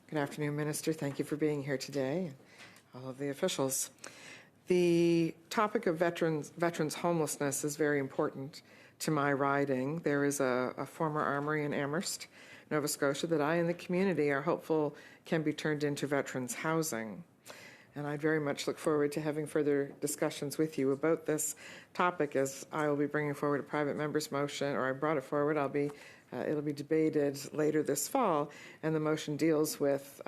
Good afternoon, Minister. Thank you for being here today, and all of the officials. The topic of veterans homelessness is very important to my riding. There is a former armory in Amherst, Nova Scotia, that I and the community are hopeful can be turned into veterans housing. And I very much look forward to having further discussions with you about this topic, as I will be bringing forward a private member's motion, or I brought it forward. It'll be debated later this fall, and the motion deals with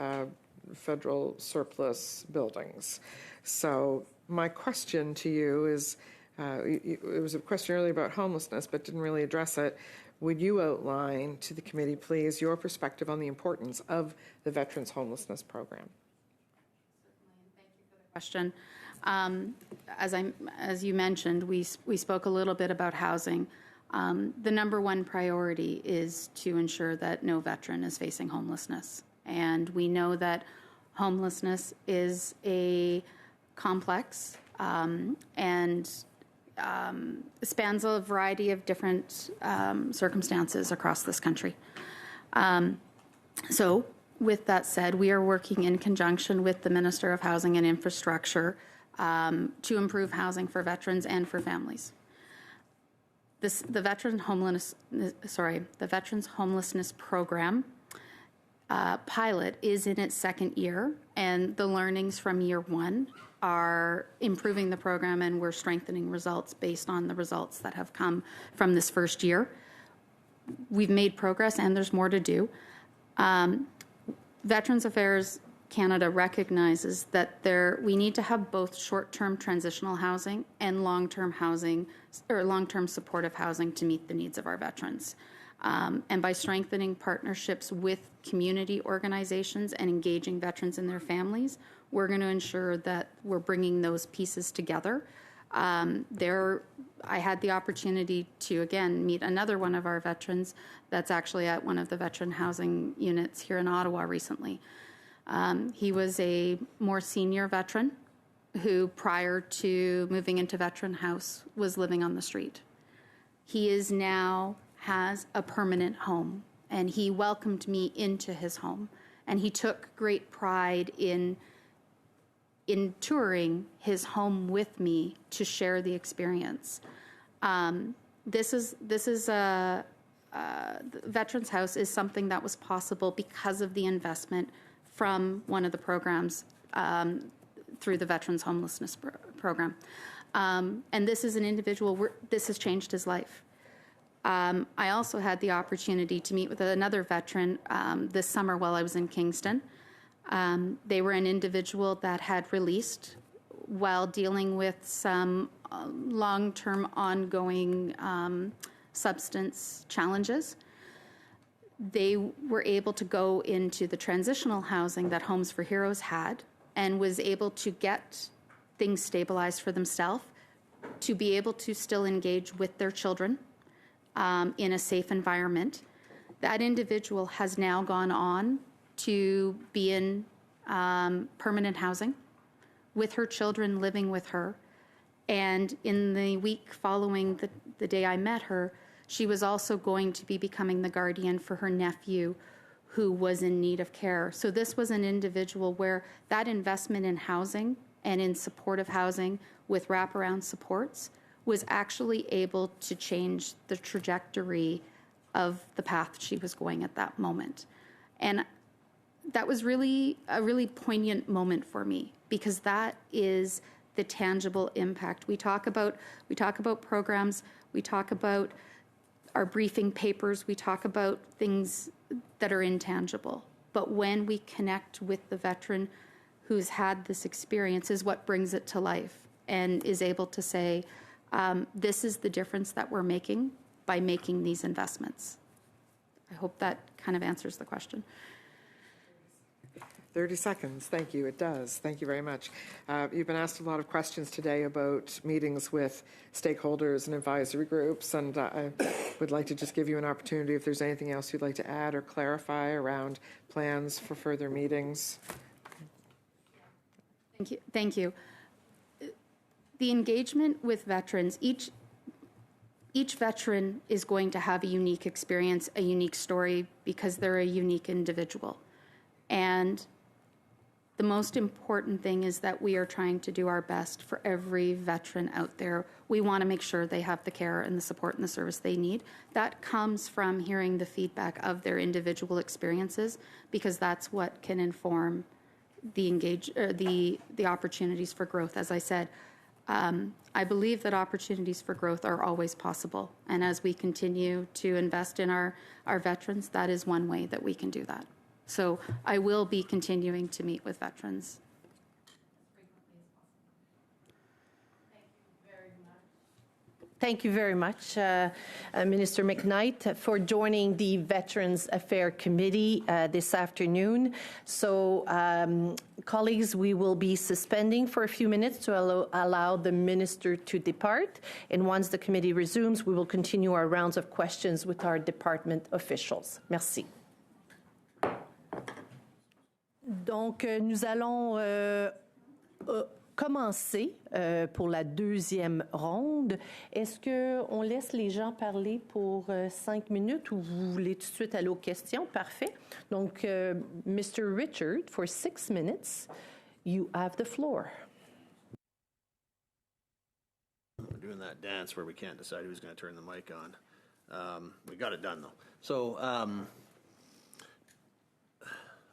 federal surplus buildings. So my question to you is, it was a question earlier about homelessness, but didn't really address it. would you outline to the committee, please, your perspective on the importance of the Veterans Homelessness Program? Question. As you mentioned, we spoke a little bit about housing. The number one priority is to ensure that no veteran is facing homelessness. And we know that homelessness is a complex and spans a variety of different circumstances across this country. So, with that said, we are working in conjunction with the Minister of Housing and Infrastructure to improve housing for veterans and for families. The Veterans Homelessness Program pilot is in its second year, and the learnings from year one are improving the program, and we're strengthening results based on the results that have come from this first year. We've made progress, and there's more to do. Veterans Affairs Canada recognizes that we need to have both short-term transitional housing and long-term housing or long-term supportive housing to meet the needs of our veterans. And by strengthening partnerships with community organizations and engaging veterans and their families, we're going to ensure that we're bringing those pieces together. I had the opportunity to, again, meet another one of our veterans that's actually at one of the veteran housing units here in Ottawa recently. He was a more senior veteran who, prior to moving into Veteran House, was living on the street. He is now has a permanent home, and he welcomed me into his home, and he took great pride in touring his home with me to share the experience. Veterans House is something that was possible because of the investment from one of the programs through the Veterans Homelessness Program. And this is an individual, this has changed his life. I also had the opportunity to meet with another veteran this summer while I was in Kingston. They were an individual that had released while dealing with some long-term ongoing substance challenges. They were able to go into the transitional housing that Homes for Heroes had and was able to get things stabilized for themselves, to be able to still engage with their children in a safe environment. That individual has now gone on to be in permanent housing with her children living with her. And in the week following the day I met her, she was also going to be becoming the guardian for her nephew who was in need of care. So this was an individual where that investment in housing and in supportive housing with wraparound supports was actually able to change the trajectory of the path she was going at that moment. And that was really a really poignant moment for me, because that is the tangible impact. We talk about programs, we talk about our briefing papers, we talk about things that are intangible. But when we connect with the veteran who's had this experience is what brings it to life and is able to say, this is the difference that we're making by making these investments. I hope that kind of answers the question. 30 seconds. Thank you. It does. Thank you very much. You've been asked a lot of questions today about meetings with stakeholders and advisory groups, and I would like to just give you an opportunity if there's anything else you'd like to add or clarify around plans for further meetings. Thank you. The engagement with veterans, each veteran is going to have a unique experience, a unique story, because they're a unique individual. And the most important thing is that we are trying to do our best for every veteran out there. We want to make sure they have the care and the support and the service they need. That comes from hearing the feedback of their individual experiences, because that's what can inform the opportunities for growth. As I said, I believe that opportunities for growth are always possible. And as we continue to invest in our veterans, that is one way that we can do that. So I will be continuing to meet with veterans. Thank you very much, Minister McNight, for joining the Veterans Affairs Committee this afternoon. So, colleagues, we will be suspending for a few minutes to allow the minister to depart. And once the committee resumes, we will continue our rounds of questions with our department officials. Merci. Donc, nous allons commencer pour la deuxième ronde. Est-ce qu'on laisse les gens parler pour 5 minutes ou vous voulez tout de suite aller aux questions? Parfait. Donc, Mr. Richard, for 6 minutes, you have the floor. We're doing that dance where we can't decide who's going to turn the mic on. We got it done, though. So,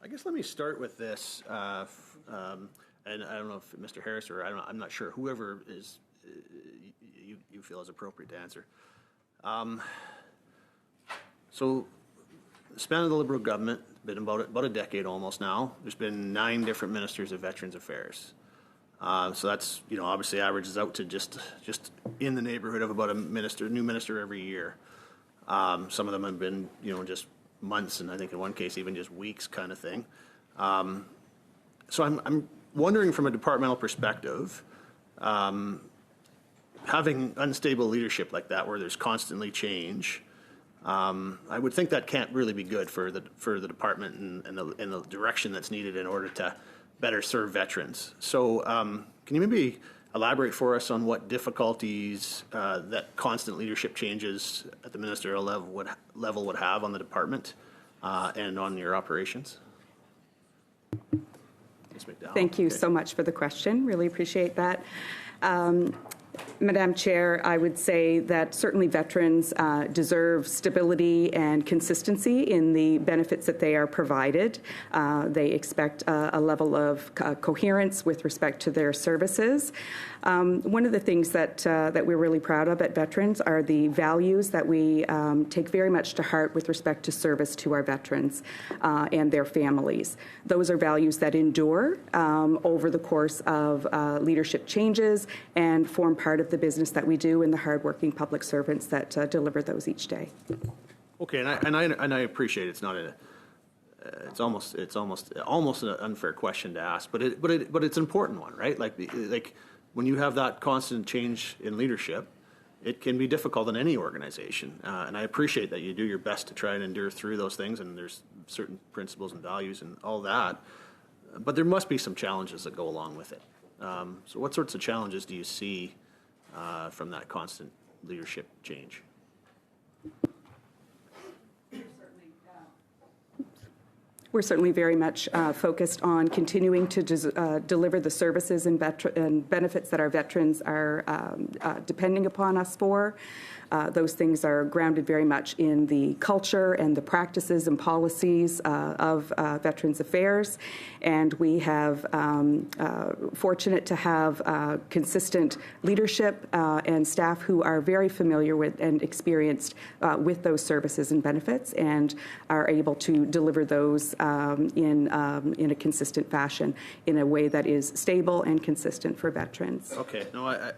I guess let me start with this. And I don't know if Mr. Harris or I'm not sure, whoever is you feel is appropriate to answer. So the span of the Liberal government, been about a decade almost now. There's been 9 different ministers of Veterans Affairs. So that's, obviously averages out to just in the neighborhood of about a new minister every year. Some of them have been, just months, and I think in one case even just weeks kind of thing. So I'm wondering from a departmental perspective, having unstable leadership like that where there's constantly change, I would think that can't really be good for the department and the direction that's needed in order to better serve veterans. So can you maybe elaborate for us on what difficulties that constant leadership changes at the ministerial level would have on the department and on your operations? McDowell. Thank you so much for the question. Really appreciate that. Madam Chair, I would say that certainly veterans deserve stability and consistency in the benefits that they are provided. They expect a level of coherence with respect to their services. One of the things that we're really proud of at Veterans are the values that we take very much to heart with respect to service to our veterans and their families. Those are values that endure over the course of leadership changes and form part of the business that we do and the hardworking public servants that deliver those each day. Okay, and I appreciate it's not it's almost an unfair question to ask, but it's an important one, right? Like when you have that constant change in leadership, it can be difficult in any organization, and I appreciate that you do your best to try and endure through those things, and there's certain principles and values and all that, but there must be some challenges that go along with it. So what sorts of challenges do you see from that constant leadership change? We're certainly very much focused on continuing to deliver the services and benefits that our veterans are depending upon us for. Those things are grounded very much in the culture and the practices and policies of Veterans Affairs. And we have fortunate to have consistent leadership and staff who are very familiar with and experienced with those services and benefits and are able to deliver those in a consistent fashion in a way that is stable and consistent for veterans. Okay, no,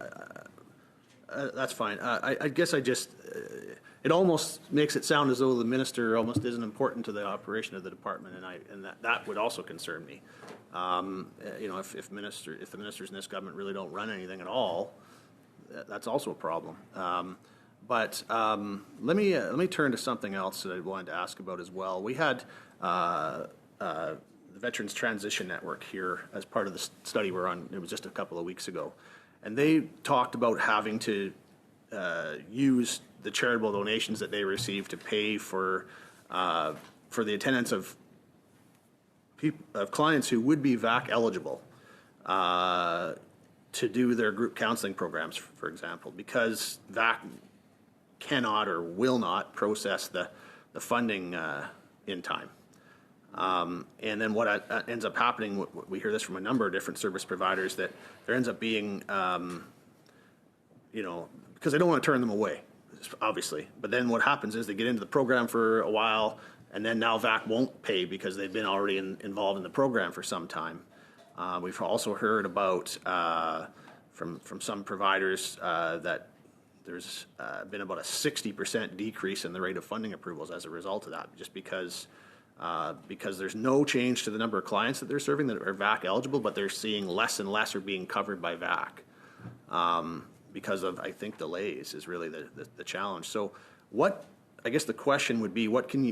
that's fine. I guess it almost makes it sound as though the minister almost isn't important to the operation of the department, and that would also concern me. If the ministers in this government really don't run anything at all, that's also a problem. But let me turn to something else that I wanted to ask about as well. We had the Veterans Transition Network here as part of the study we're on. It was just a couple of weeks ago. And they talked about having to use the charitable donations that they receive to pay for the attendance of clients who would be VAC eligible to do their group counseling programs, for example, because VAC cannot or will not process the funding in time. And then what ends up happening, we hear this from a number of different service providers, that there ends up being, because they don't want to turn them away, obviously. But then what happens is they get into the program for a while, and then now VAC won't pay because they've been already involved in the program for some time. We've also heard about from some providers that there's been about a 60% decrease in the rate of funding approvals as a result of that, just because there's no change to the number of clients that they're serving that are VAC eligible, but they're seeing less and less are being covered by VAC because of, I think, delays is really the challenge. So I guess the question would be, what can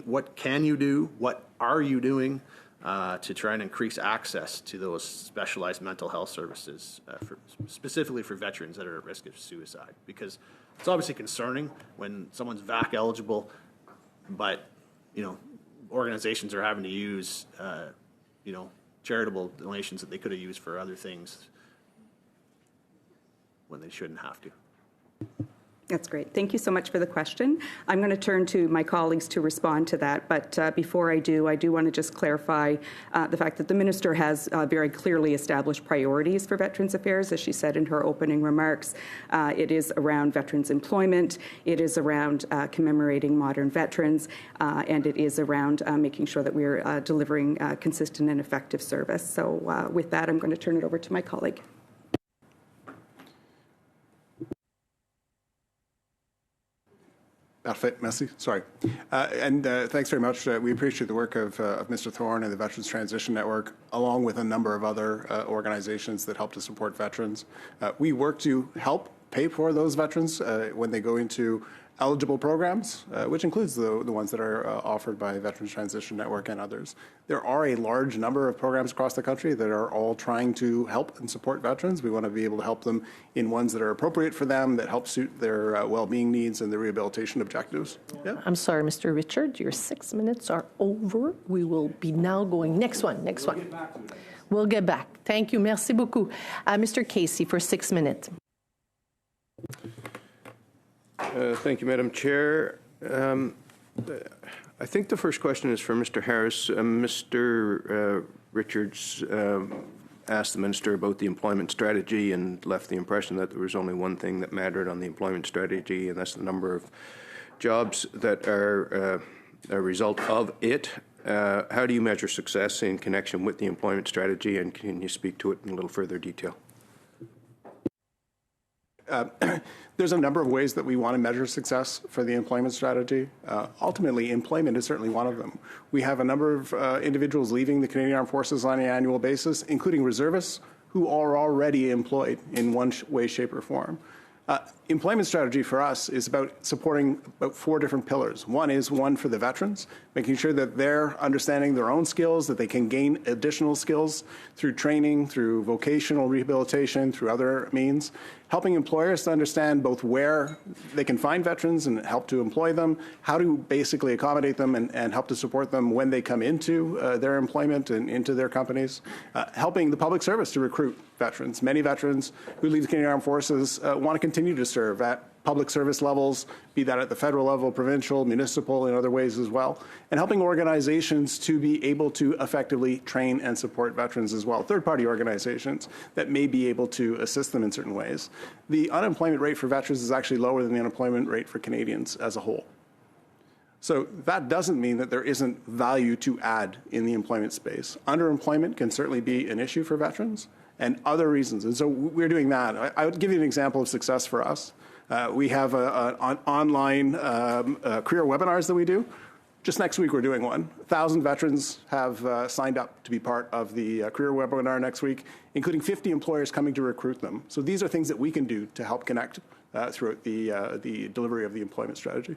you do? What are you doing to try and increase access to those specialized mental health services, specifically for veterans that are at risk of suicide? Because it's obviously concerning when someone's VAC eligible, but organizations are having to use charitable donations that they could have used for other things when they shouldn't have to. That's great. Thank you so much for the question. I'm going to turn to my colleagues to respond to that. But before I do want to just clarify the fact that the minister has very clearly established priorities for Veterans Affairs, as she said in her opening remarks. It is around veterans employment, it is around commemorating modern veterans, and it is around making sure that we're delivering consistent and effective service. So with that, I'm going to turn it over to my colleague. Parfait, merci. Sorry. And thanks very much. We appreciate the work of Mr. Thorne and the Veterans Transition Network, along with a number of other organizations that help to support veterans. We work to help pay for those veterans when they go into eligible programs, which includes the ones that are offered by Veterans Transition Network and others. There are a large number of programs across the country that are all trying to help and support veterans. We want to be able to help them in ones that are appropriate for them, that help suit their well-being needs and their rehabilitation objectives. Yeah. I'm sorry, Mr. Richard, your 6 minutes are over. We will be now going next one. We'll get back. Thank you. Merci beaucoup. Mr. Casey for 6 minutes. Thank you, Madam Chair. I think the first question is for Mr. Harris. Mr. Richards asked the minister about the employment strategy and left the impression that there was only one thing that mattered on the employment strategy, and that's the number of jobs that are a result of it. How do you measure success in connection with the employment strategy, and can you speak to it in a little further detail? There's a number of ways that we want to measure success for the employment strategy. Ultimately, employment is certainly one of them. We have a number of individuals leaving the Canadian Armed Forces on an annual basis, including reservists who are already employed in one way, shape, or form. Employment strategy for us is about supporting about 4 different pillars. One is one for the veterans, making sure that they're understanding their own skills, that they can gain additional skills through training, through vocational rehabilitation, through other means. Helping employers to understand both where they can find veterans and help to employ them, how to basically accommodate them and help to support them when they come into their employment and into their companies. Helping the public service to recruit veterans. Many veterans who leave the Canadian Armed Forces want to continue to serve at public service levels, be that at the federal level, provincial, municipal, in other ways as well, and helping organizations to be able to effectively train and support veterans as well, third-party organizations that may be able to assist them in certain ways. The unemployment rate for veterans is actually lower than the unemployment rate for Canadians as a whole. So that doesn't mean that there isn't value to add in the employment space. Underemployment can certainly be an issue for veterans and other reasons. And so we're doing that. I would give you an example of success for us. We have an online career webinars that we do. Just next week, we're doing one. 1,000 veterans have signed up to be part of the career webinar next week, including 50 employers coming to recruit them. So these are things that we can do to help connect throughout the delivery of the employment strategy.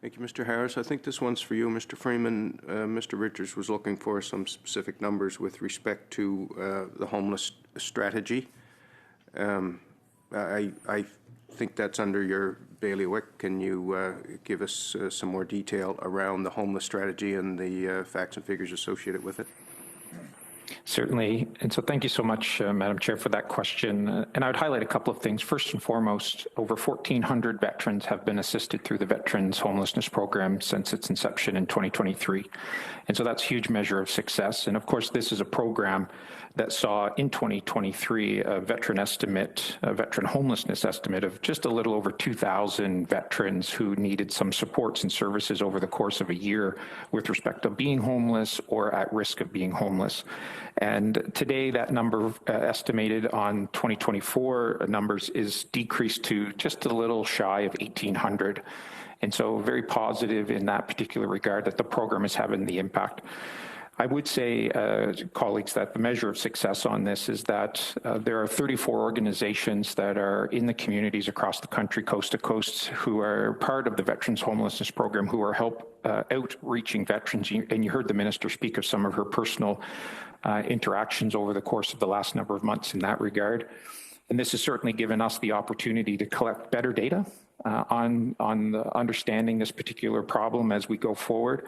Thank you, Mr. Harris. I think this one's for you, Mr. Freeman. Mr. Richards was looking for some specific numbers with respect to the homeless strategy. I think that's under your bailiwick. Can you give us some more detail around the homeless strategy and the facts and figures associated with it? Certainly. And so thank you so much, Madam Chair, for that question. And I would highlight a couple of things. First and foremost, over 1,400 veterans have been assisted through the Veterans Homelessness Program since its inception in 2023. And so that's a huge measure of success. And of course, this is a program that saw in 2023 a veteran homelessness estimate of just a little over 2,000 veterans who needed some supports and services over the course of a year with respect to being homeless or at risk of being homeless. And today, that number estimated on 2024 numbers is decreased to just a little shy of 1,800. And so very positive in that particular regard that the program is having the impact. I would say, colleagues, that the measure of success on this is that there are 34 organizations that are in the communities across the country, coast to coast, who are part of the Veterans Homelessness Program, who are outreaching veterans. And you heard the minister speak of some of her personal interactions over the course of the last number of months in that regard. And this has certainly given us the opportunity to collect better data on understanding this particular problem as we go forward.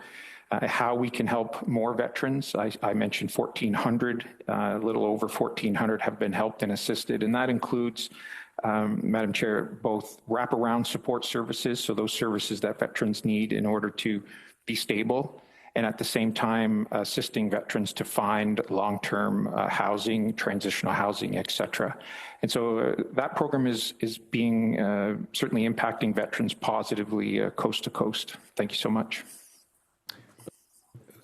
How we can help more veterans. I mentioned 1,400, a little over 1,400 have been helped and assisted, and that includes, Madam Chair, both wraparound support services, so those services that veterans need in order to be stable, and at the same time assisting veterans to find long-term housing, transitional housing, et cetera. And so that program is being certainly impacting veterans positively coast to coast. Thank you so much.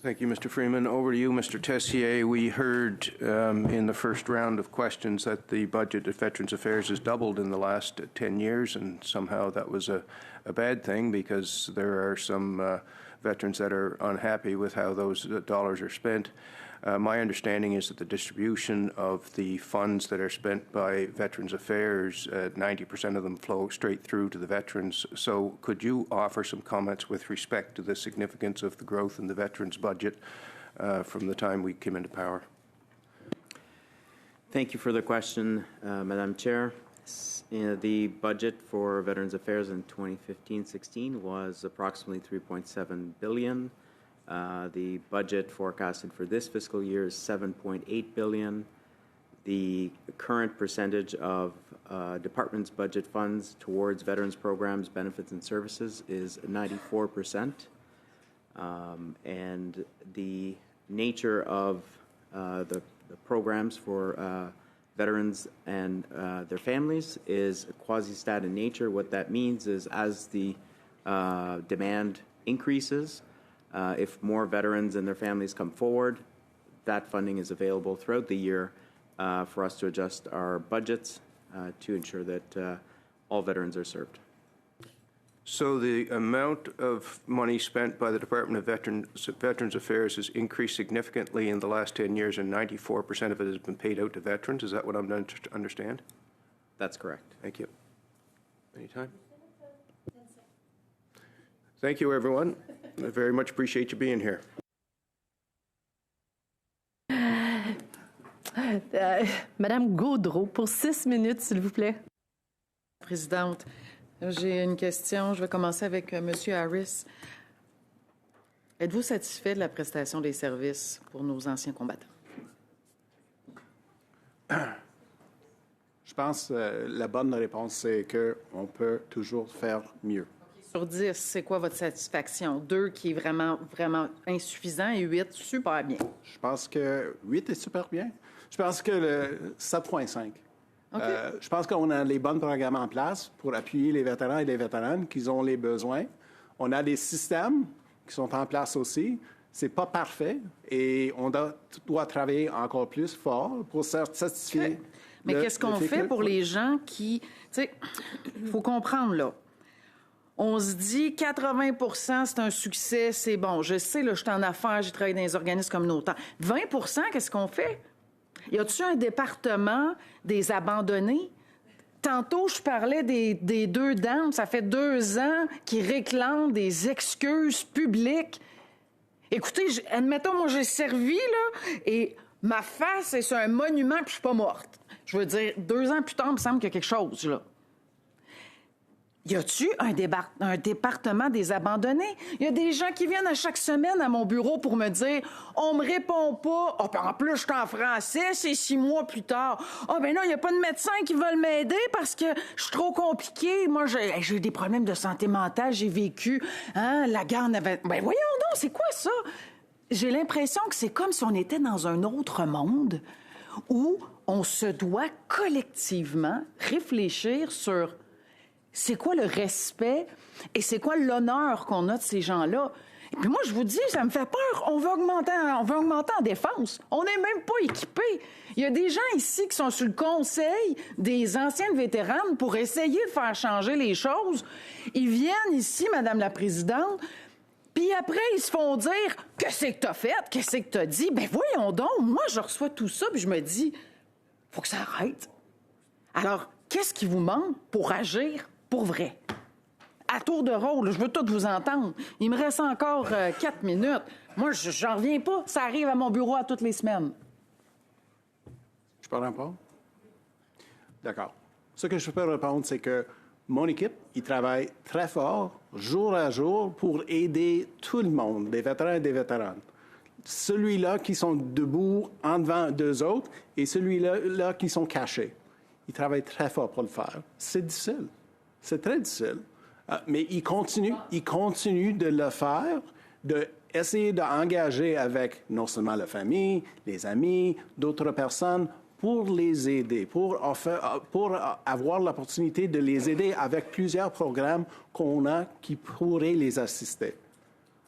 Thank you, Mr. Freeman. Over to you, Mr. Tessier. We heard in the first round of questions that the budget at Veterans Affairs has doubled in the last 10 years, and somehow that was a bad thing because there are some veterans that are unhappy with how those dollars are spent. My understanding is that the distribution of the funds that are spent by Veterans Affairs, 90% of them flow straight through to the veterans. So could you offer some comments with respect to the significance of the growth in the veterans budget from the time we came into power? Thank you for the question, Madam Chair. The budget for Veterans Affairs in 2015-16 was approximately $3.7 billion. The budget forecasted for this fiscal year is $7.8 billion. The current percentage of department's budget funds towards veterans programs, benefits, and services is 94%. And the nature of the programs for veterans and their families is quasi-stat in nature. What that means is as the demand increases, if more veterans and their families come forward, that funding is available throughout the year for us to adjust our budgets to ensure that all veterans are served. So the amount of money spent by the Department of Veterans Affairs has increased significantly in the last 10 years, and 94% of it has been paid out to veterans. Is that what I'm to understand? That's correct. Thank you. Anytime. Thank you, everyone. I very much appreciate you being here. Madame Gaudreau, pour 6 minutes, s'il vous plaît. Présidente, j'ai une question. Je vais commencer avec M. Harris. Êtes-vous satisfait de la prestation des services pour nos anciens combattants? Je pense que la bonne réponse, c'est qu'on peut toujours faire mieux. Sur 10, c'est quoi votre satisfaction? 2 qui est vraiment, vraiment insuffisant et 8, super bien. Je pense que 8 est super bien. Je pense que le 7,5. Okay. Je pense qu'on a les bons programmes en place pour appuyer les vétérans et les vétérans qui ont les besoins. On a des systèmes qui sont en place aussi. C'est pas parfait et on doit travailler encore plus fort pour satisfaire. Okay. Mais qu'est-ce qu'on fait pour les gens qui... Tu sais, il faut comprendre, là. On se dit 80 % c'est un succès, c'est bon. Je sais, là, je suis en affaires, j'ai travaillé dans les organismes communautaires. 20 % qu'est-ce qu'on fait? Y a-t-il un département des abandonnés? Tantôt, je parlais des 2 dames. Ça fait 2 ans qu'ils réclament des excuses publiques. Écoutez, admettons, moi, j'ai servi, là, et ma face est sur un monument, puis je suis pas morte. Je veux dire, 2 ans plus tard, il me semble qu'il y a quelque chose, là. Y a-tu un département des abandonnés? Il y a des gens qui viennent à chaque semaine à mon bureau pour me dire « On me répond pas. Oh, en plus, je suis en français, c'est 6 mois plus tard. Ah, ben non, il n'y a pas de médecins qui veulent m'aider parce que je suis trop compliquée. Moi, j'ai des problèmes de santé mentale, j'ai vécu. Hein, la guerre n'avait... Ben voyons donc, c'est quoi ça? J'ai l'impression que c'est comme si on était dans un autre monde où on se doit collectivement réfléchir sur... C'est quoi le respect et c'est quoi l'honneur qu'on a de ces gens-là? Et puis moi, je vous dis, ça me fait peur. On veut augmenter en défense. On n'est même pas équipés. Il y a des gens ici qui sont sur le conseil des anciennes vétéranes pour essayer de faire changer les choses. Ils viennent ici, Madame la Présidente, puis après, ils se font dire « Qu'est-ce que t'as fait? Qu'est-ce que t'as dit? » Ben voyons donc, moi, je reçois tout ça, puis je me dis « Faut que ça arrête. » Alors, qu'est-ce qui vous manque pour agir pour vrai? À tour de rôle, je veux tout vous entendre. Il me reste encore 4 minutes. Moi, j'en reviens pas. Ça arrive à mon bureau à toutes les semaines. Je peux répondre? D'accord. Ce que je peux répondre, c'est que mon équipe, il travaille très fort, jour à jour, pour aider tout le monde, des vétérans et des vétéranes. Celui-là qui sont debout en devant d'eux autres et celui-là qui sont cachés. Ils travaillent très fort pour le faire. C'est difficile. C'est très difficile. Mais ils continuent de le faire, d'essayer d'engager avec non seulement la famille, les amis, d'autres personnes, pour les aider, pour avoir l'opportunité de les aider avec plusieurs programmes qu'on a qui pourraient les assister.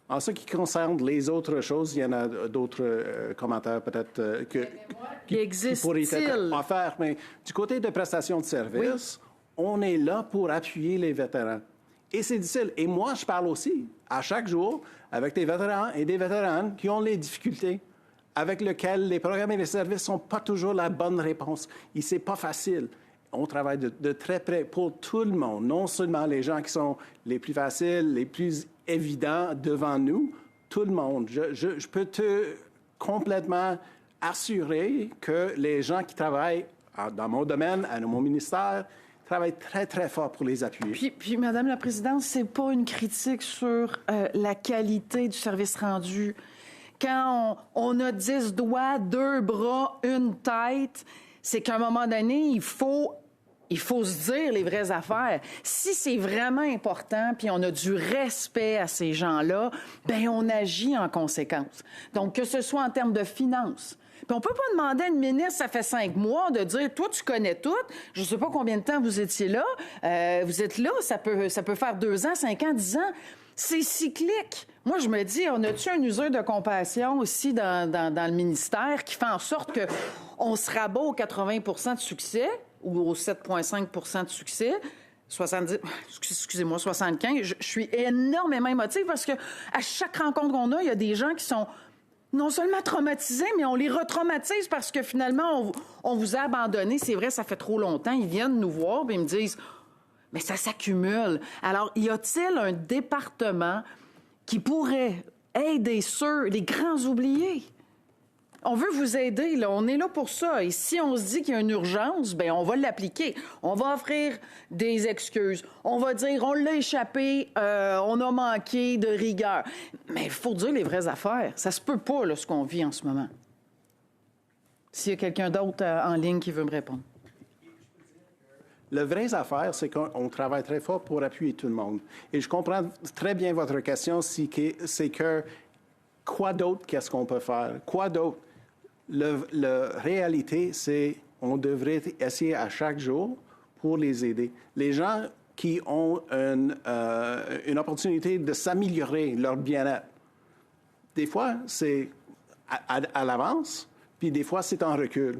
En ce qui concerne les autres choses, il y en a d'autres commentaires peut-être qui pourraient être offerts, mais du côté de prestations de services, on est là pour appuyer les vétérans. Et c'est difficile. Et moi, je parle aussi, à chaque jour, avec des vétérans et des vétéranes qui ont les difficultés, avec lesquelles les programmes et les services ne sont pas toujours la bonne réponse. Et ce n'est pas facile. On travaille de très près pour tout le monde, non seulement les gens qui sont les plus faciles, les plus évidents devant nous, tout le monde. Je peux te complètement assurer que les gens qui travaillent dans mon domaine, à mon ministère, travaille très, très fort pour les appuyer. Puis Madame la Présidente, c'est pas une critique sur la qualité du service rendu. Quand on a 10 doigts, 2 bras, une tête, c'est qu'à un moment donné, il faut se dire les vraies affaires. Si c'est vraiment important, puis on a du respect à ces gens-là, ben on agit en conséquence. Donc, que ce soit en termes de finances. Puis on peut pas demander à une ministre, ça fait 5 mois, de dire, toi, tu connais tout. Je sais pas combien de temps vous étiez là. Vous êtes là, ça peut faire 2 ans, 5 ans, 10 ans. C'est cyclique. Moi, je me dis, on a-tu une usure de compassion aussi dans le ministère qui fait en sorte qu'on se rabat aux 80 % de succès ou aux 7,5 % de succès? 75. Je suis énormément émotive parce que à chaque rencontre qu'on a, il y a des gens qui sont non seulement traumatisés, mais on les retraumatise parce que finalement, on vous a abandonné. C'est vrai, ça fait trop longtemps. Ils viennent nous voir et ils me disent, mais ça s'accumule. Alors, y a-t-il un département qui pourrait aider les grands oubliés? On veut vous aider, là. On est là pour ça. Et si on se dit qu'il y a une urgence, bien, on va l'appliquer. On va offrir des excuses. On va dire, on l'a échappé, on a manqué de rigueur. Mais il faut dire les vraies affaires. Ça se peut pas, là, ce qu'on vit en ce moment. S'il y a quelqu'un d'autre en ligne qui veut me répondre. La vraie affaire, c'est qu'on travaille très fort pour appuyer tout le monde. Et je comprends très bien votre question, c'est que quoi d'autre qu'est-ce qu'on peut faire? Quoi d'autre? La réalité, c'est qu'on devrait essayer à chaque jour pour les aider. Les gens qui ont une opportunité de s'améliorer leur bien-être, des fois, c'est à l'avance, puis des fois, c'est en recul.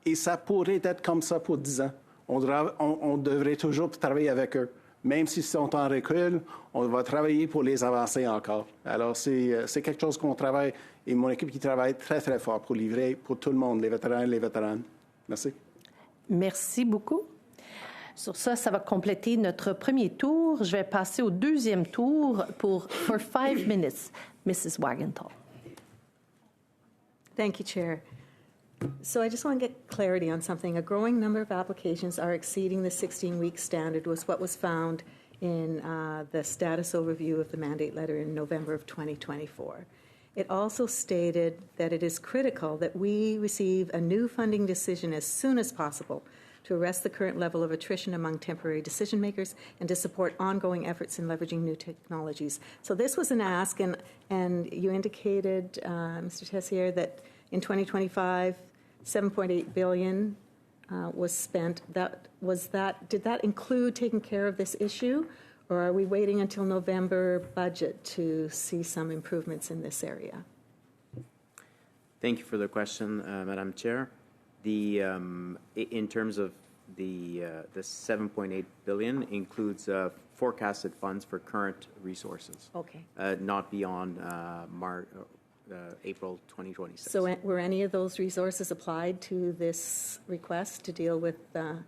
Et ça pourrait être comme ça pour 10 ans. On devrait toujours travailler avec eux. Même s'ils sont en recul, on va travailler pour les avancer encore. Alors, c'est quelque chose qu'on travaille, et mon équipe qui travaille très, très fort pour livrer pour tout le monde, les vétérans et les vétéranes. Merci. Merci beaucoup. Sur ça, ça va compléter notre premier tour. Je vais passer au deuxième tour for 5 minutes. Mrs. Wagenthal. Thank you, Chair. So I just want to get clarity on something. A growing number of applications are exceeding the 16-week standard was what was found in the status overview of the mandate letter in November of 2024. It also stated that it is critical that we receive a new funding decision as soon as possible to arrest the current level of attrition among temporary decision makers and to support ongoing efforts in leveraging new technologies. So this was an ask, and you indicated, Mr. Tessier, that in 2025, $7.8 billion was spent. Did that include taking care of this issue, Or are we waiting until November budget to see some improvements in this area? Thank you for the question, Madam Chair. In terms of the 7.8 billion includes forecasted funds for current resources. Okay. Not beyond April 2026. So were any of those resources applied to this request to deal with the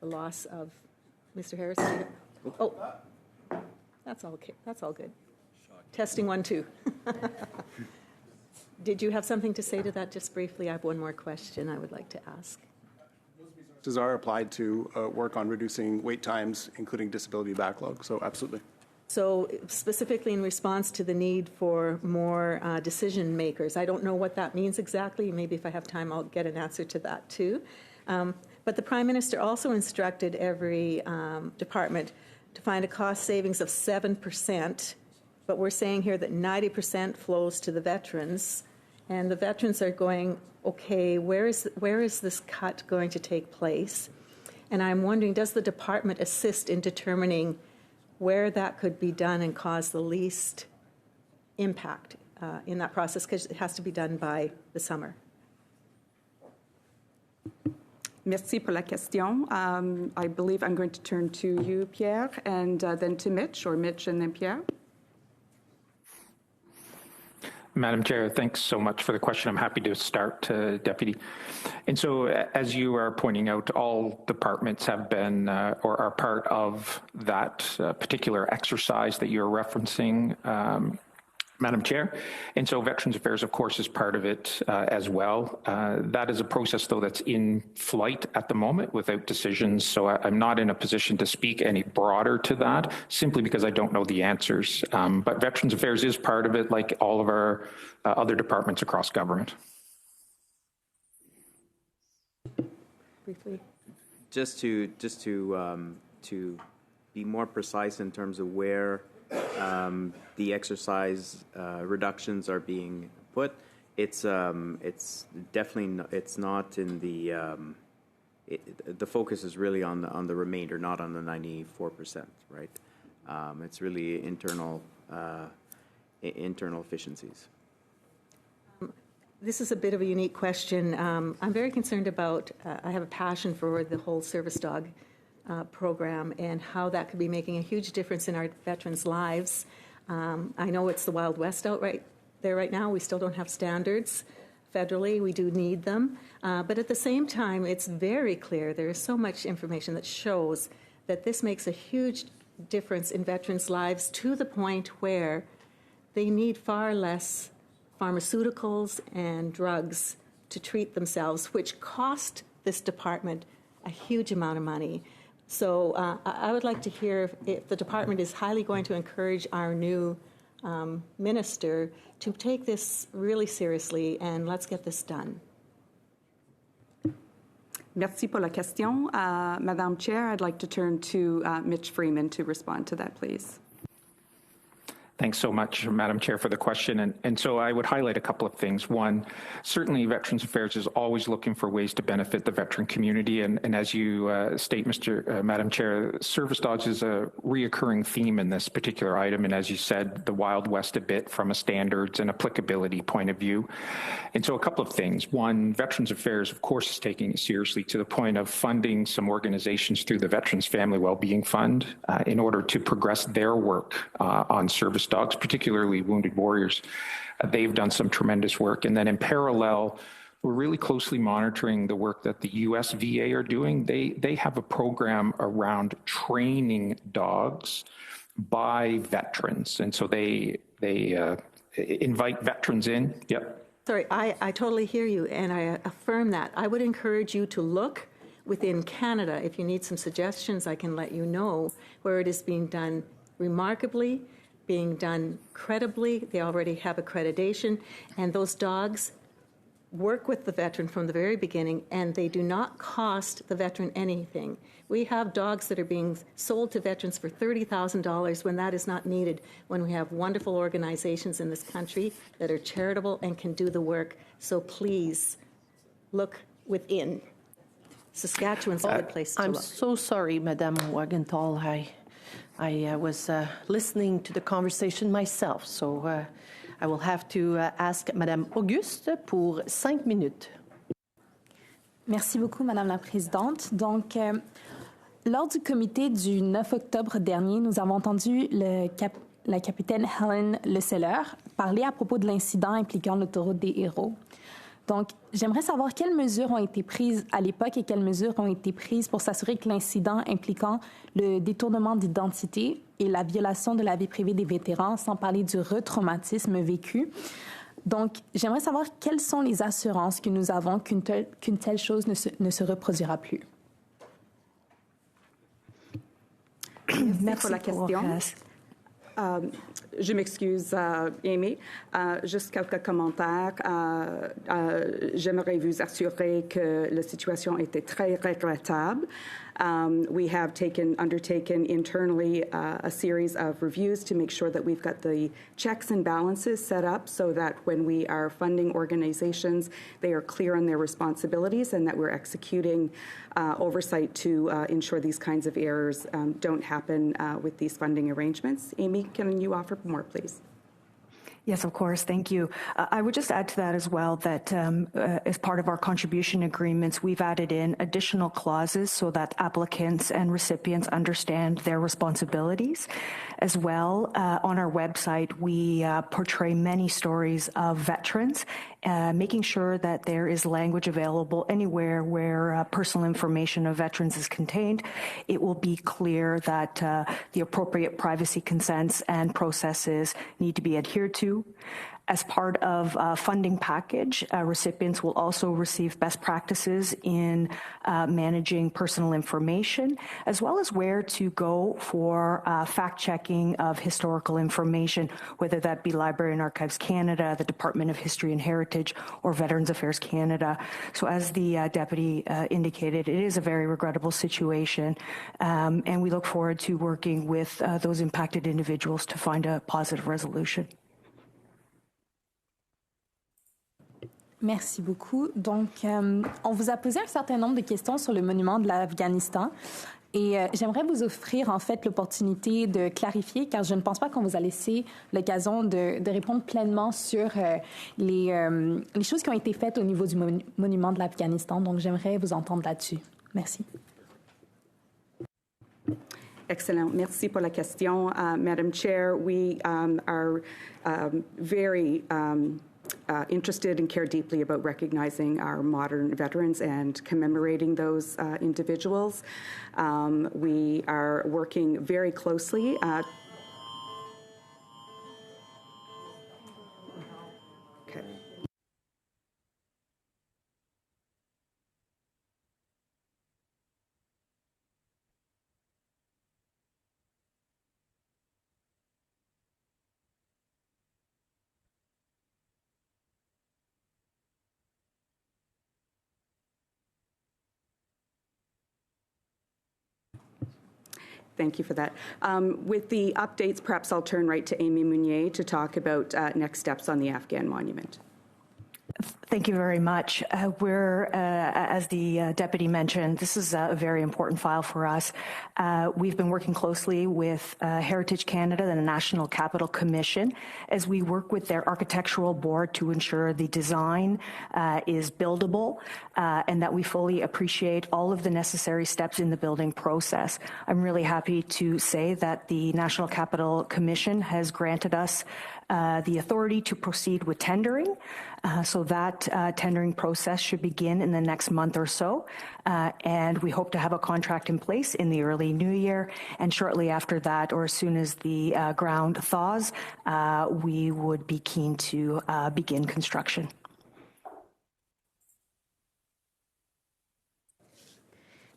loss of Mr. Harris? Oh, that's all okay. That's all good. Testing 1, 2. Did you have something to say to that just briefly? I have one more question I would like to ask. Those are applied to work on reducing wait times, including disability backlog. So absolutely. So specifically in response to the need for more decision makers, I don't know what that means exactly. Maybe if I have time, I'll get an answer to that too. But the Prime Minister also instructed every department to find a cost savings of 7%. But we're saying here that 90% flows to the veterans. And the veterans are going, okay, where is this cut going to take place? And I'm wondering, does the department assist in determining where that could be done and cause the least impact in that process? Because it has to be done by the summer. Merci pour la question. I believe I'm going to turn to you, Pierre, and then to Mitch, or Mitch and then Pierre. Madam Chair, thanks so much for the question. I'm happy to start, Deputy. And so, as you are pointing out, all departments have been or are part of that particular exercise that you're referencing, Madam Chair. And so Veterans Affairs, of course, is part of it as well. That is a process, though, that's in flight at the moment without decisions. So I'm not in a position to speak any broader to that, simply because I don't know the answers. But Veterans Affairs is part of it, like all of our other departments across government. Briefly. Just to be more precise in terms of where the exercise reductions are being put, it's definitely it's not in the focus is really on the remainder, not on the 94%, right? It's really internal efficiencies. This is a bit of a unique question. I'm very concerned about, I have a passion for the whole service dog program and how that could be making a huge difference in our veterans' lives. I know it's the Wild West out right there right now. We still don't have standards federally. We do need them. But at the same time, it's very clear, there is so much information that shows that this makes a huge difference in veterans' lives to the point where they need far less pharmaceuticals and drugs to treat themselves, which cost this department a huge amount of money. So I would like to hear if the department is highly going to encourage our new minister to take this really seriously, and let's get this done. Merci pour la question. Madam Chair, I'd like to turn to Mitch Freeman to respond to that, please. Thanks so much, Madam Chair, for the question. And so I would highlight a couple of things. One, certainly Veterans Affairs is always looking for ways to benefit the veteran community. And as you state, Madam Chair, service dogs is a reoccurring theme in this particular item. And as you said, the Wild West a bit from a standards and applicability point of view. And so a couple of things. One, Veterans Affairs, of course, is taking it seriously to the point of funding some organizations through the Veterans Family Wellbeing Fund in order to progress their work on service dogs, particularly wounded warriors. They've done some tremendous work. And then in parallel, we're really closely monitoring the work that the US VA are doing. They have a program around training dogs by veterans. And so they invite veterans in. Yep. Sorry, I totally hear you, and I affirm that. I would encourage you to look within Canada. If you need some suggestions, I can let you know where it is being done remarkably, being done credibly. They already have accreditation, and those dogs work with the veteran from the very beginning, and they do not cost the veteran anything. We have dogs that are being sold to veterans for $30,000 when that is not needed, when we have wonderful organizations in this country that are charitable and can do the work. So please look within. Saskatchewan's a good place to I'm look. so sorry, Madame Wagenthal. I was listening to the conversation myself, so I will have to ask Madame Auguste pour 5 minutes. Merci beaucoup, Madame la Présidente. Donc, lors du comité du 9 octobre dernier, nous avons entendu la capitaine Helen Leseller parler à propos de l'incident impliquant l'autoroute des Héros. Donc, j'aimerais savoir quelles mesures ont été prises à l'époque et quelles mesures ont été prises pour s'assurer que l'incident impliquant le détournement d'identité et la violation de la vie privée des vétérans, sans parler du retraumatisme vécu. Donc, j'aimerais savoir quelles sont les assurances que nous avons qu'une telle chose ne se reproduira plus. Merci pour la question. Je m'excuse, Amy. Juste quelques commentaires. J'aimerais vous assurer que la situation était très regrettable. We have undertaken internally a series of reviews to make sure that we've got the checks and balances set up so that when we are funding organizations, they are clear on their responsibilities and that we're executing oversight to ensure these kinds of errors don't happen with these funding arrangements. Amy, can you offer more, please? Yes, of course. Thank you. I would just add to that as well that as part of our contribution agreements, we've added in additional clauses so that applicants and recipients understand their responsibilities. As well, on our website, we portray many stories of veterans, making sure that there is language available anywhere where personal information of veterans is contained. It will be clear that the appropriate privacy consents and processes need to be adhered to. As part of a funding package, recipients will also receive best practices in managing personal information, as well as where to go for fact-checking of historical information, whether that be Library and Archives Canada, the Department of History and Heritage, or Veterans Affairs Canada. So as the Deputy indicated, it is a very regrettable situation, and we look forward to working with those impacted individuals to find a positive resolution. Merci beaucoup. Donc, on vous a posé un certain nombre de questions sur le monument de l'Afghanistan et j'aimerais vous offrir en fait l'opportunité de clarifier car je ne pense pas qu'on vous a laissé l'occasion de répondre pleinement sur les choses qui ont été faites au niveau du monument de l'Afghanistan. Donc, j'aimerais vous entendre là-dessus. Merci. Excellent. Merci pour la question, Madam Chair. We are very interested and care deeply about recognizing our modern veterans and commemorating those individuals. We are working very closely Thank you for that. With the updates, perhaps I'll turn right to Amy Mounier to talk about next steps on the Afghan monument. Thank you very much. We're, as the Deputy mentioned, this is a very important file for us. We've been working closely with Heritage Canada and the National Capital Commission as we work with their architectural board to ensure the design is buildable and that we fully appreciate all of the necessary steps in the building process. I'm really happy to say that the National Capital Commission has granted us the authority to proceed with tendering. So that tendering process should begin in the next month or so. And we hope to have a contract in place in the early new year. And shortly after that, or as soon as the ground thaws, we would be keen to begin construction.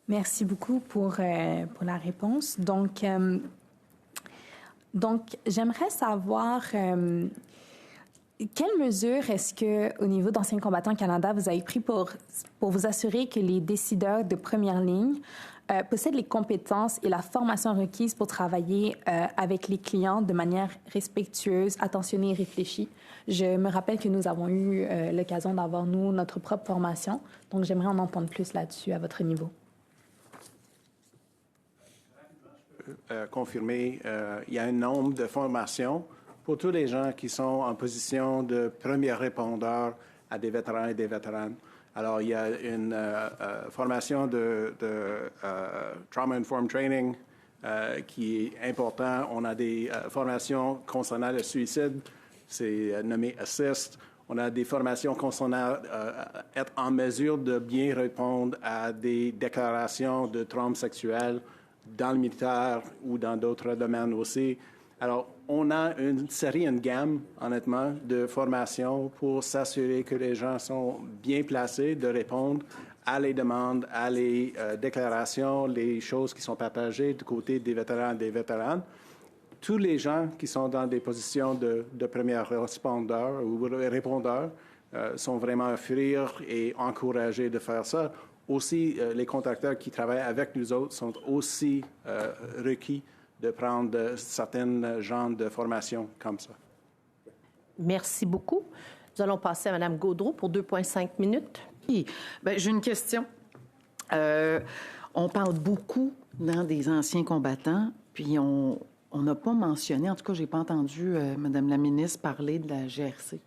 Merci beaucoup pour la réponse. Donc, j'aimerais savoir quelles mesures est-ce que, au niveau d'Anciens combattants Canada, vous avez pris pour vous assurer que les décideurs de première ligne possèdent les compétences et la formation requise pour travailler avec les clients de manière respectueuse, attentionnée et réfléchie. Je me rappelle que nous avons eu l'occasion d'avoir, nous, notre propre formation. Donc, j'aimerais en entendre plus là-dessus à votre niveau. confirmer, il y a un nombre de formations pour tous les gens qui sont en position de premier répondeur à des vétérans et des vétérans. Alors, il y a une formation de Trauma-Informed Training qui est important. On a des formations concernant le suicide, c'est nommé ASSIST. On a des formations concernant être en mesure de bien répondre à des déclarations de trauma sexuel dans le militaire ou dans d'autres domaines aussi. Alors, on a une gamme, honnêtement, de formations pour s'assurer que les gens sont bien placés de répondre à les demandes, à les déclarations, les choses qui sont partagées du côté des vétérans et des vétéranes. Tous les gens qui sont dans des positions de premier répondeur ou répondeurs sont vraiment offrir et encouragés de faire ça. Aussi, les contracteurs qui travaillent avec nous autres sont aussi requis de prendre certains genres de formations comme ça. Merci beaucoup. Nous allons passer à Mme Gaudreau pour 2,5 minutes. Oui. Bien, j'ai une question. On parle beaucoup des anciens combattants, puis on n'a pas mentionné, en tout cas, je n'ai pas entendu Mme la ministre parler de la GRC.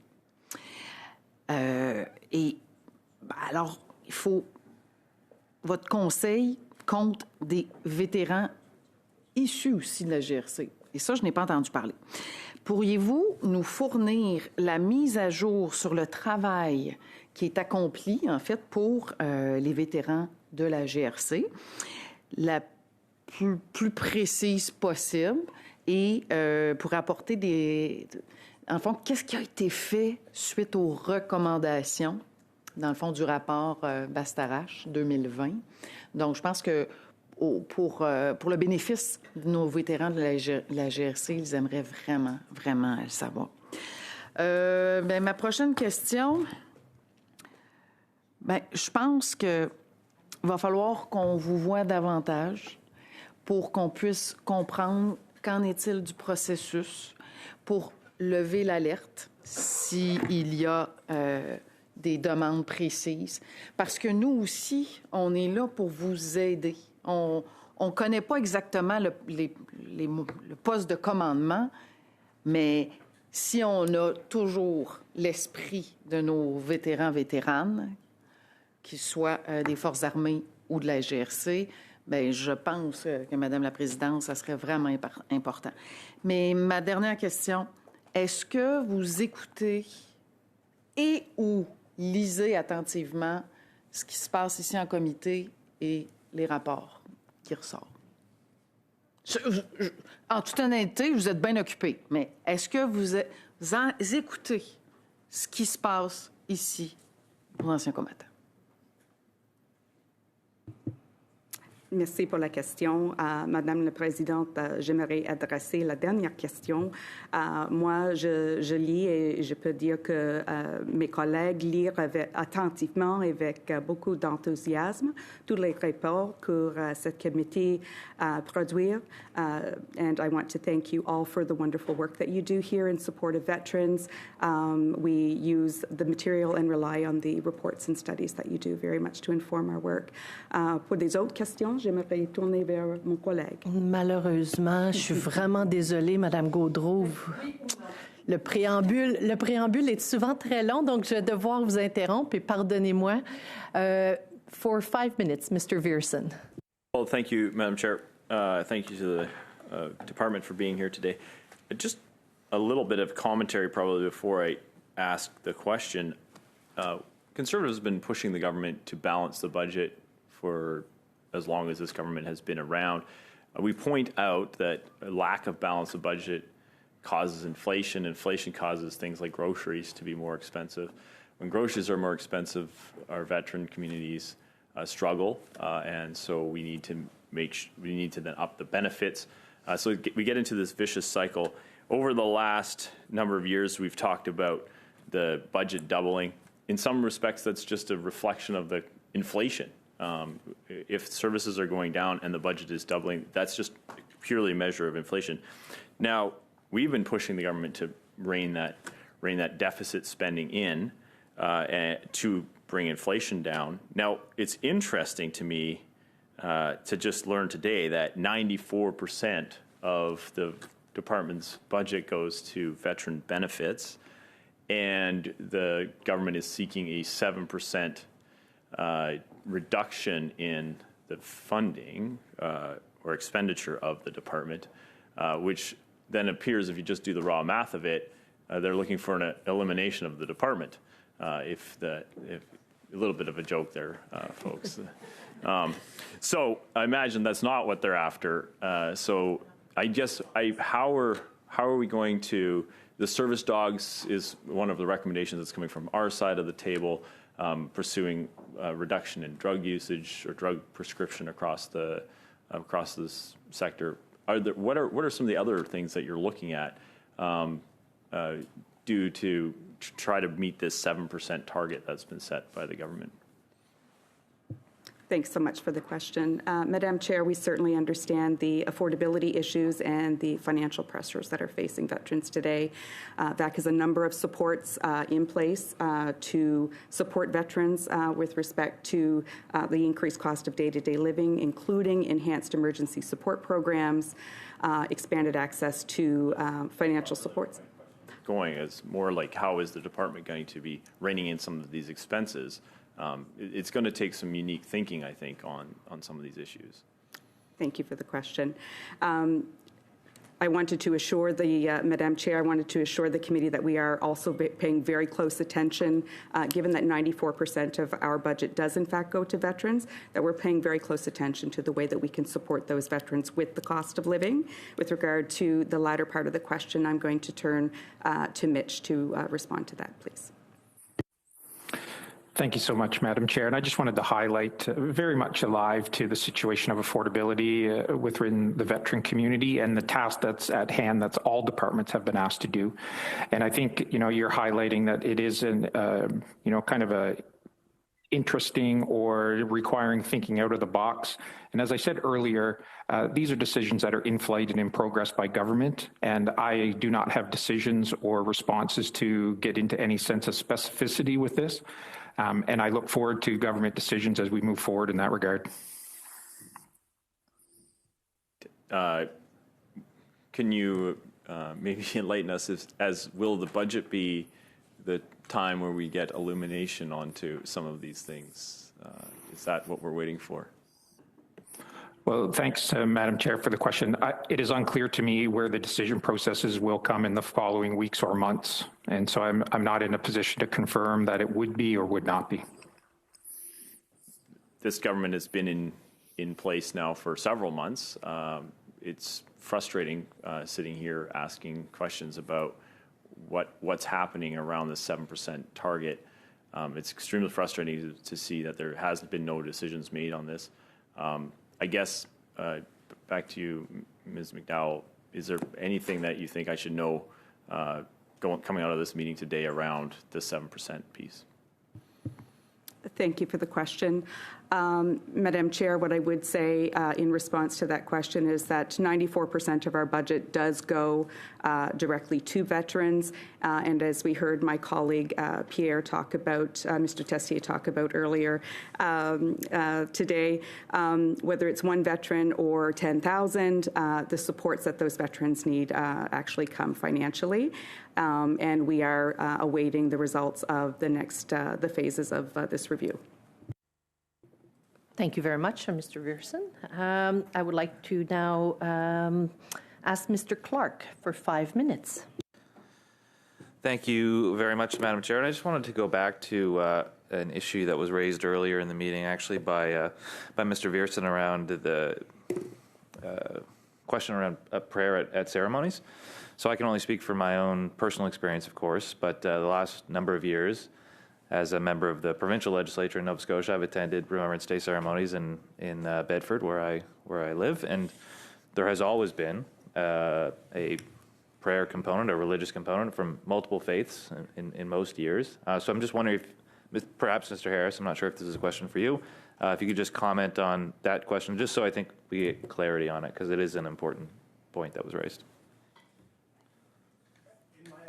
Alors, il faut... Votre conseil compte des vétérans issus aussi de la GRC. Et ça, je n'ai pas entendu parler. Pourriez-vous nous fournir la mise à jour sur le travail qui est accompli, en fait, pour les vétérans de la GRC, la plus précise possible, et pour apporter en fond, qu'est-ce qui a été fait suite aux recommandations, dans le fond, du rapport Bastarache 2020. Donc, je pense que pour le bénéfice de nos vétérans de la GRC, ils aimeraient vraiment, vraiment le savoir. Ma prochaine question, je pense qu'il va falloir qu'on vous voie davantage pour qu'on puisse comprendre qu'en est-il du processus pour lever l'alerte s'il y a des demandes précises. Parce que nous aussi, on est là pour vous aider. On ne connaît pas exactement le poste de commandement, mais si on a toujours l'esprit de nos vétérans-vétéranes, qu'ils soient des Forces armées ou de la GRC, je pense que, Madame la Présidente, ça serait vraiment important. Mais ma dernière question, est-ce que vous écoutez et ou lisez attentivement ce qui se passe ici en comité et les rapports qui ressortent? En toute honnêteté, vous êtes bien occupé, mais est-ce que vous écoutez ce qui se passe ici pour l'ancien combattant? Merci pour la question. Madame la Présidente, j'aimerais adresser la dernière question. Moi, je lis et je peux dire que mes collègues lisent attentivement et avec beaucoup d'enthousiasme tous les rapports que cette comité produit. And I want to thank you all for the wonderful work that you do here in support of veterans. We use the material and rely on the reports and studies that you do very much to inform our work. Pour des autres questions, j'aimerais tourner vers mon collègue. Malheureusement, je suis vraiment désolée, Madame Gaudreau. Le préambule est souvent très long, donc je vais devoir vous interrompre et pardonnez-moi. For 5 minutes, Mr. Vierson. Well, thank you, Madam Chair. Thank you to the department for being here today. Just a little bit of commentary probably before I ask the question. Conservatives have been pushing the government to balance the budget for as long as this government has been around. We point out that a lack of balance of budget causes inflation. Inflation causes things like groceries to be more expensive. When groceries are more expensive, our veteran communities struggle, and so we need to then up the benefits. So we get into this vicious cycle. Over the last number of years, we've talked about the budget doubling. In some respects, that's just a reflection of the inflation. If services are going down and the budget is doubling, that's just purely a measure of inflation. Now, we've been pushing the government to rein that deficit spending in to bring inflation down. Now, it's interesting to me to just learn today that 94% of the department's budget goes to veteran benefits, and the government is seeking a 7% reduction in the funding or expenditure of the department, which then appears, if you just do the raw math of it, they're looking for an elimination of the department. If a little bit of a joke there, folks. So I imagine that's not what they're after. So I guess how are we going to? The service dogs is one of the recommendations that's coming from our side of the table, pursuing reduction in drug usage or drug prescription across this sector. What are some of the other things that you're looking at due to try to meet this 7% target that's been set by the government? Thanks so much for the question. Madam Chair, we certainly understand the affordability issues and the financial pressures that are facing veterans today. VAC has a number of supports in place to support veterans with respect to the increased cost of day-to-day living, including enhanced emergency support programs, expanded access to financial supports. Going is more like, how is the department going to be reining in some of these expenses? It's going to take some unique thinking, I think, on some of these issues. Thank you for the question. I wanted to assure Madam Chair, I wanted to assure the committee that we are also paying very close attention, given that 94% of our budget does in fact go to veterans, that we're paying very close attention to the way that we can support those veterans with the cost of living. With regard to the latter part of the question, I'm going to turn to Mitch to respond to that, please. Thank you so much, Madam Chair. And I just wanted to highlight very much alive to the situation of affordability within the veteran community and the task that's at hand that's all departments have been asked to do. And I think, you're highlighting that it is an, kind of a interesting or requiring thinking out of the box. And as I said earlier, these are decisions that are in flight and in progress by government, and I do not have decisions or responses to get into any sense of specificity with this. And I look forward to government decisions as we move forward in that regard. Can you maybe enlighten us as will the budget be the time where we get illumination onto some of these things? Is that what we're waiting for? Well, thanks, Madam Chair, for the question. It is unclear to me where the decision processes will come in the following weeks or months, and so I'm not in a position to confirm that it would be or would not be. This government has been in place now for several months. It's frustrating sitting here asking questions about what's happening around the 7% target. It's extremely frustrating to see that there hasn't been no decisions made on this. I guess, back to you, Ms. McDowell, is there anything that you think I should know coming out of this meeting today around the 7% piece? Thank you for the question. Madam Chair, what I would say in response to that question is that 94% of our budget does go directly to veterans. And as we heard my colleague Pierre talk about, Mr. Tessier talk about earlier today, whether it's one veteran or 10,000, the supports that those veterans need actually come financially. And we are awaiting the results of the phases of this review. Thank you very much, Mr. Viersen. I would like to now ask Mr. Clark for 5 minutes. Thank you very much, Madam Chair. And I just wanted to go back to an issue that was raised earlier in the meeting, actually, by Mr. Viersen around the question around prayer at ceremonies. So I can only speak from my own personal experience, of course, but the last number of years, as a member of the provincial legislature in Nova Scotia, I've attended Remembrance Day ceremonies in Bedford, where I live, and there has always been a prayer component, a religious component from multiple faiths in most years. So I'm just wondering if, perhaps Mr. Harris, I'm not sure if this is a question for you, if you could just comment on that question, just so I think we get clarity on it, because it is an important point that was raised.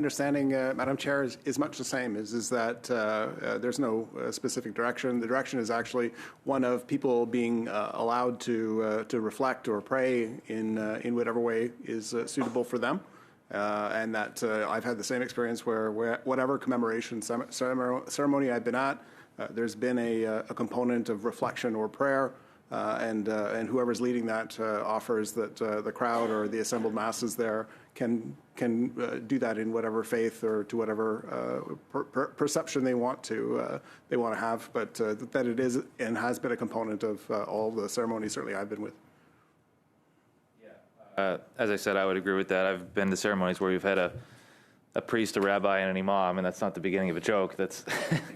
Understanding, Madam Chair, is much the same. Is that there's no specific direction. The direction is actually one of people being allowed to reflect or pray in whatever way is suitable for them, and that I've had the same experience where whatever commemoration ceremony I've been at, there's been a component of reflection or prayer. And whoever's leading that offers that the crowd or the assembled masses there can do that in whatever faith or to whatever perception they want to have, but that it is and has been a component of all the ceremonies certainly I've been with. As I said, I would agree with that. I've been to ceremonies where we've had a priest, a rabbi, and an imam, and that's not the beginning of a joke. That's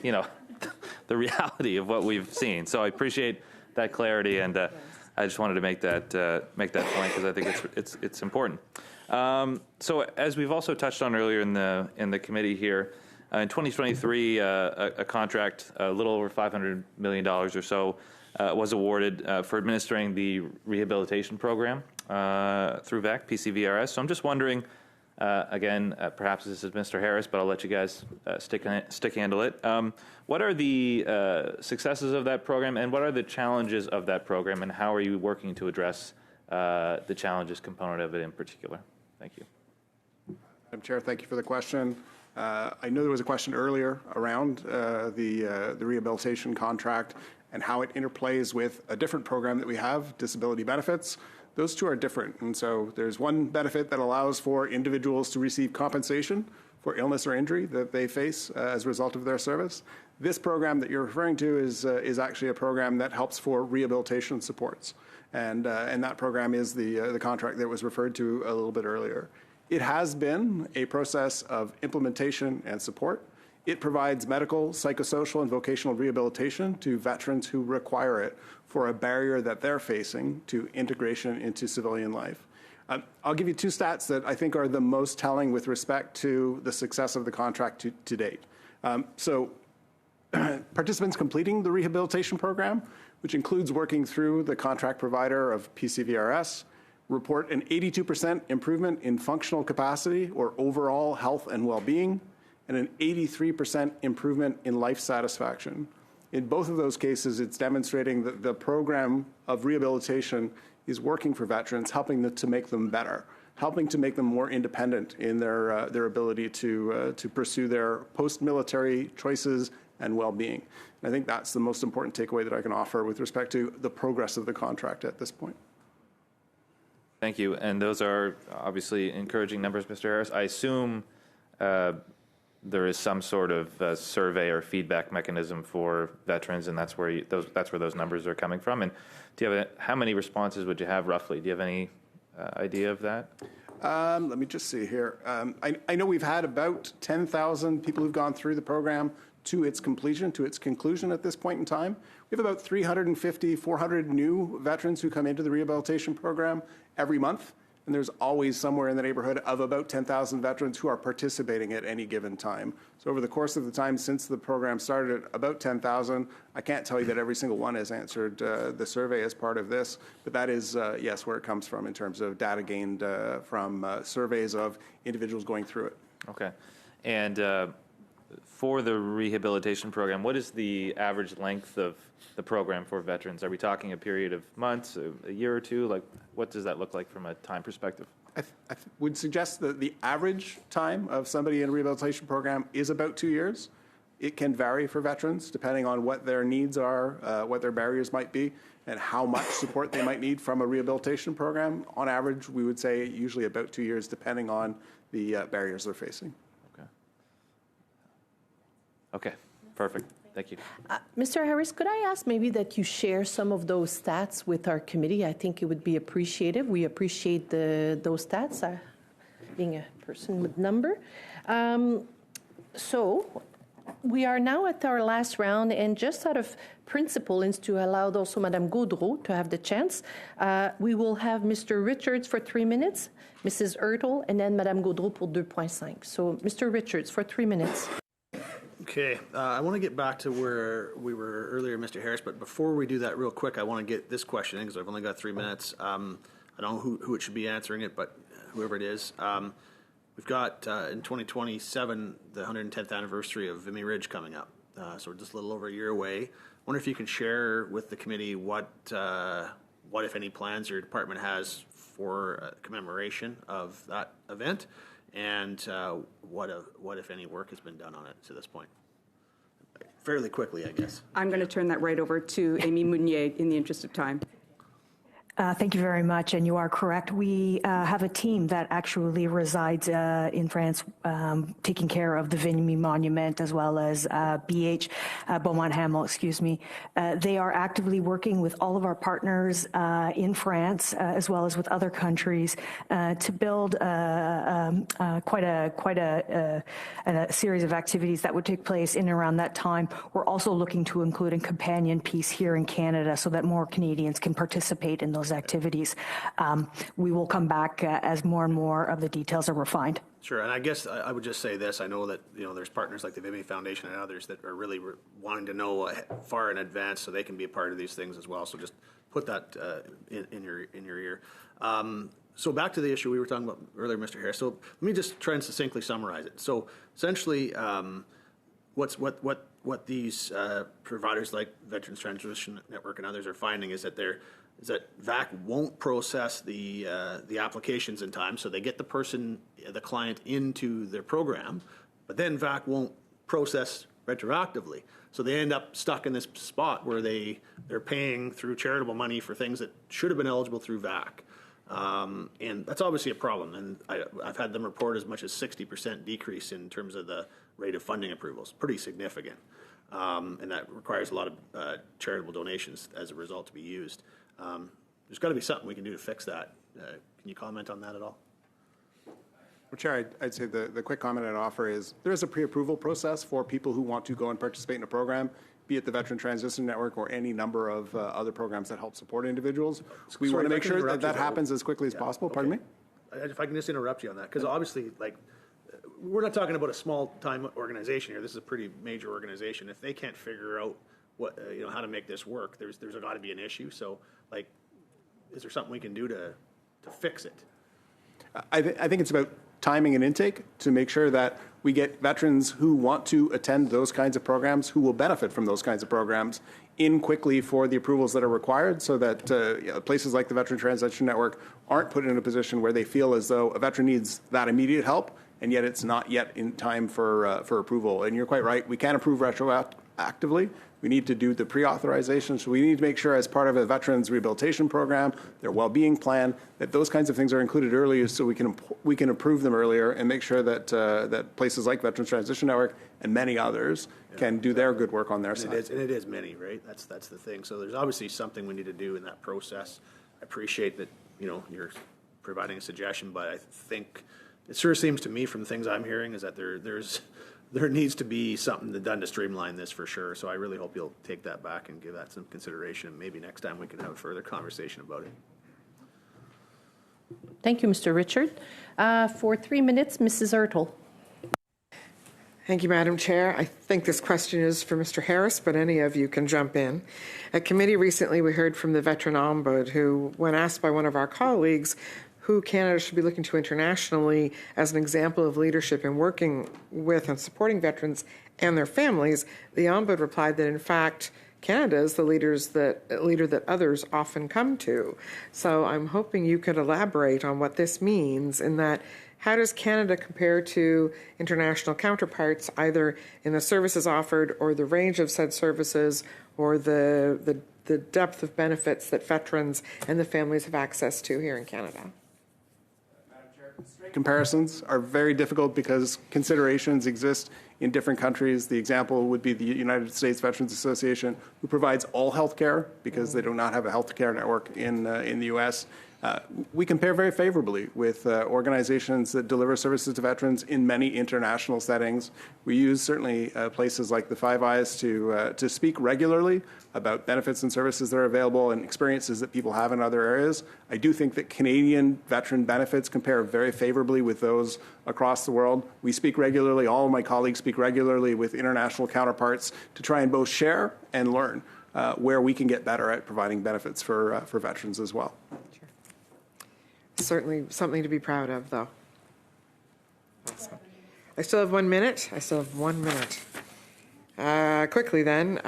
the reality of what we've seen. So I appreciate that clarity, and I just wanted to make that point because I think it's important. So as we've also touched on earlier in the committee here, in 2023, a contract a little over $500 million or so was awarded for administering the rehabilitation program through VAC, PCVRS. So I'm just wondering, again, perhaps this is Mr. Harris, but I'll let you guys stick handle it. What are the successes of that program, and what are the challenges of that program, and how are you working to address the challenges component of it in particular? Thank you. Madam Chair, thank you for the question. I know there was a question earlier around the rehabilitation contract and how it interplays with a different program that we have, disability benefits. Those two are different. And so there's one benefit that allows for individuals to receive compensation for illness or injury that they face as a result of their service. This program that you're referring to is actually a program that helps for rehabilitation supports. And that program is the contract that was referred to a little bit earlier. It has been a process of implementation and support. It provides medical, psychosocial, and vocational rehabilitation to veterans who require it for a barrier that they're facing to integration into civilian life. I'll give you two stats that I think are the most telling with respect to the success of the contract to date. So participants completing the rehabilitation program, which includes working through the contract provider of PCVRS, report an 82% improvement in functional capacity or overall health and well-being, and an 83% improvement in life satisfaction. In both of those cases, it's demonstrating that the program of rehabilitation is working for veterans, helping them to make them better, helping to make them more independent in their ability to pursue their post-military choices and well-being. And I think that's the most important takeaway that I can offer with respect to the progress of the contract at this point. Thank you. And those are obviously encouraging numbers, Mr. Harris. I assume there is some sort of survey or feedback mechanism for veterans, and that's where those numbers are coming from. And do you have how many responses would you have roughly? Do you have any idea of that? Let me just see here. I know we've had about 10,000 people who've gone through the program to its conclusion at this point in time. We have about 350, 400 new veterans who come into the rehabilitation program every month. And there's always somewhere in the neighborhood of about 10,000 veterans who are participating at any given time. So over the course of the time since the program started at about 10,000, I can't tell you that every single one has answered the survey as part of this, but that is, yes, where it comes from in terms of data gained from surveys of individuals going through it. Okay. And for the rehabilitation program, what is the average length of the program for veterans? Are we talking a period of months, a year or two? Like, what does that look like from a time perspective? I would suggest that the average time of somebody in a rehabilitation program is about 2 years. It can vary for veterans depending on what their needs are, what their barriers might be, and how much support they might need from a rehabilitation program. On average, we would say usually about 2 years depending on the barriers they're facing. Okay, perfect. Thank you. Mr. Harris, could I ask maybe that you share some of those stats with our committee? I think it would be appreciated. We appreciate those stats, being a person with number. So we are now at our last round, and just out of principle, and to allow also Madame Gaudreau to have the chance, we will have Mr. Richards for 3 minutes, Mrs. Ertl, and then Madame Gaudreau for 2.5. So Mr. Richards for 3 minutes. Okay, I want to get back to where we were earlier, Mr. Harris, but before we do that real quick, I want to get this question in because I've only got 3 minutes. I don't know who it should be answering it, but whoever it is. we've got in 2027 the 110th anniversary of Vimy Ridge coming up. So we're just a little over a year away. I wonder if you could share with the committee what if any, plans your department has for commemoration of that event, and what if any work has been done on it to this point. Fairly quickly, I guess. I'm going to turn that right over to Amy Mounier in the interest of time. Thank you very much, and you are correct. We have a team that actually resides in France, taking care of the Vimy Monument as well as Beaumont Hamel, excuse me. They are actively working with all of our partners in France, as well as with other countries, to build quite a series of activities that would take place in and around that time. We're also looking to include a companion piece here in Canada so that more Canadians can participate in those activities. We will come back as more and more of the details are refined. Sure, and I guess I would just say this. I know that there's partners like the Vimy Foundation and others that are really wanting to know far in advance so they can be a part of these things as well. So just put that in your ear. So back to the issue we were talking about earlier, Mr. Harris. So let me just try and succinctly summarize it. So essentially, what these providers like Veterans Transition Network and others are finding is that VAC won't process the applications in time, so they get the client into their program, but then VAC won't process retroactively. So they end up stuck in this spot where they're paying through charitable money for things that should have been eligible through VAC. And that's obviously a problem. And I've had them report as much as 60% decrease in terms of the rate of funding approvals, pretty significant. And that requires a lot of charitable donations as a result to be used. There's got to be something we can do to fix that. Can you comment on that at all? Well, Chair, I'd say the quick comment I'd offer is there is a pre-approval process for people who want to go and participate in a program, be it the Veteran Transition Network or any number of other programs that help support individuals. We want to make sure that happens as quickly as possible. Pardon me? If I can just interrupt you on that, because obviously, we're not talking about a small-time organization here. This is a pretty major organization. If they can't figure out how to make this work, there's got to be an issue. So, is there something we can do to fix it? I think it's about timing and intake to make sure that we get veterans who want to attend those kinds of programs, who will benefit from those kinds of programs, in quickly for the approvals that are required, so that places like the Veteran Transition Network aren't put in a position where they feel as though a veteran needs that immediate help, and yet it's not yet in time for approval. And you're quite right, we can't approve retroactively. We need to do the pre-authorization, so we need to make sure as part of a veterans rehabilitation program, their well-being plan, that those kinds of things are included earlier so we can approve them earlier and make sure that that places like Veterans Transition Network and many others can do their good work on their side. It is many, right? That's the thing. So there's obviously something we need to do in that process. I appreciate that you're providing a suggestion, but I think it sure seems to me from the things I'm hearing is that there needs to be something done to streamline this for sure. So I really hope you'll take that back and give that some consideration. Maybe next time we can have a further conversation about it. Thank you, Mr. Richard. For 3 minutes, Mrs. Ertl. Thank you, Madam Chair. I think this question is for Mr. Harris, but any of you can jump in. At committee recently, we heard from the Veteran Ombudsman, who, when asked by one of our colleagues who Canada should be looking to internationally as an example of leadership in working with and supporting veterans and their families, the Ombudsman replied that, in fact, Canada is the leader that others often come to. So I'm hoping you could elaborate on what this means, in that how does Canada compare to international counterparts, either in the services offered or the range of said services or the depth of benefits that veterans and the families have access to here in Canada? Comparisons are very difficult because considerations exist in different countries. The example would be the United States Veterans Association, who provides all health care because they do not have a health care network in the U.S. We compare very favorably with organizations that deliver services to veterans in many international settings. We use certainly places like the Five Eyes to speak regularly about benefits and services that are available and experiences that people have in other areas. I do think that Canadian veteran benefits compare very favorably with those across the world. We speak regularly, all of my colleagues speak regularly with international counterparts to try and both share and learn where we can get better at providing benefits for veterans as well. Certainly something to be proud of, though. I still have 1 minute. Quickly then,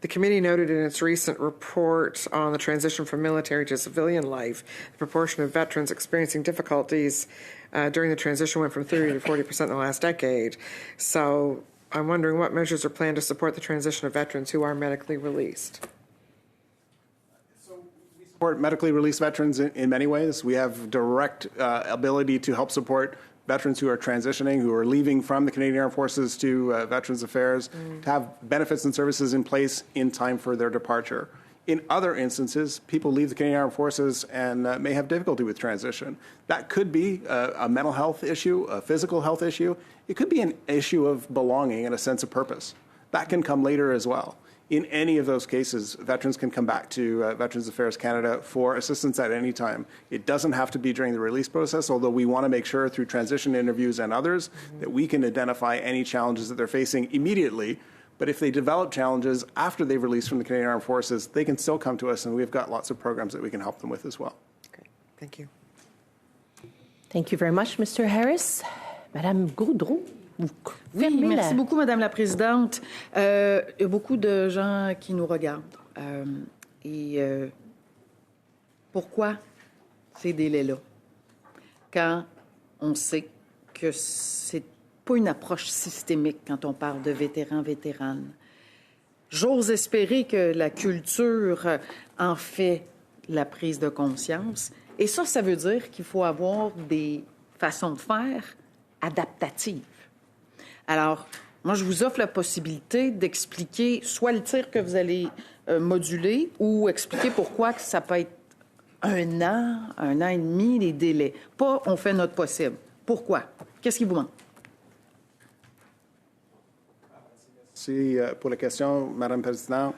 the committee noted in its recent report on the transition from military to civilian life, the proportion of veterans experiencing difficulties during the transition went from 30 to 40% in the last decade. So I'm wondering what measures are planned to support the transition of veterans who are medically released. We support medically released veterans in many ways. We have direct ability to help support veterans who are transitioning, who are leaving from the Canadian Armed Forces to Veterans Affairs, to have benefits and services in place in time for their departure. In other instances, people leave the Canadian Armed Forces and may have difficulty with transition. That could be a mental health issue, a physical health issue. It could be an issue of belonging and a sense of purpose. That can come later as well. In any of those cases, veterans can come back to Veterans Affairs Canada for assistance at any time. It doesn't have to be during the release process, although we want to make sure through transition interviews and others that we can identify any challenges that they're facing immediately. But if they develop challenges after they've released from the Canadian Armed Forces, they can still come to us, and we've got lots of programs that we can help them with as well. Okay, thank you. Thank you very much, Mr. Harris. Madame Gaudreau. Oui, merci beaucoup, Madame la Présidente. Il y a beaucoup de gens qui nous regardent. Pourquoi ces délais-là? Quand on sait que c'est pas une approche systémique quand on parle de vétérans, vétéranes. J'ose espérer que la culture en fait la prise de conscience. Et ça veut dire qu'il faut avoir des façons de faire adaptatives. Alors, moi, je vous offre la possibilité d'expliquer soit le tir que vous allez moduler ou expliquer pourquoi que ça peut être 1 an et demi, les délais. Pas on fait notre possible. Pourquoi? Qu'est-ce qui vous manque? Merci pour la question, Madame la Présidente.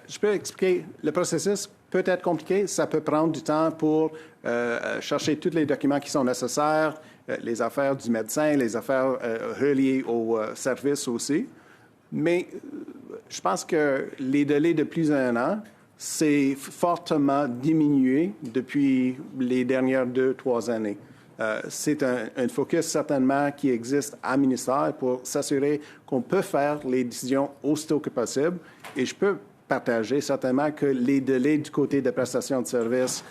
Je peux expliquer. Le processus peut être compliqué. Ça peut prendre du temps pour chercher tous les documents qui sont nécessaires, les affaires du médecin, les affaires reliées au service aussi. Mais je pense que les délais de plus d'1 an, c'est fortement diminué depuis les dernières 2-3 années. C'est un focus certainement qui existe à ministère pour s'assurer qu'on peut faire les décisions aussitôt que possible. Et je peux partager certainement que les délais du côté de prestations de services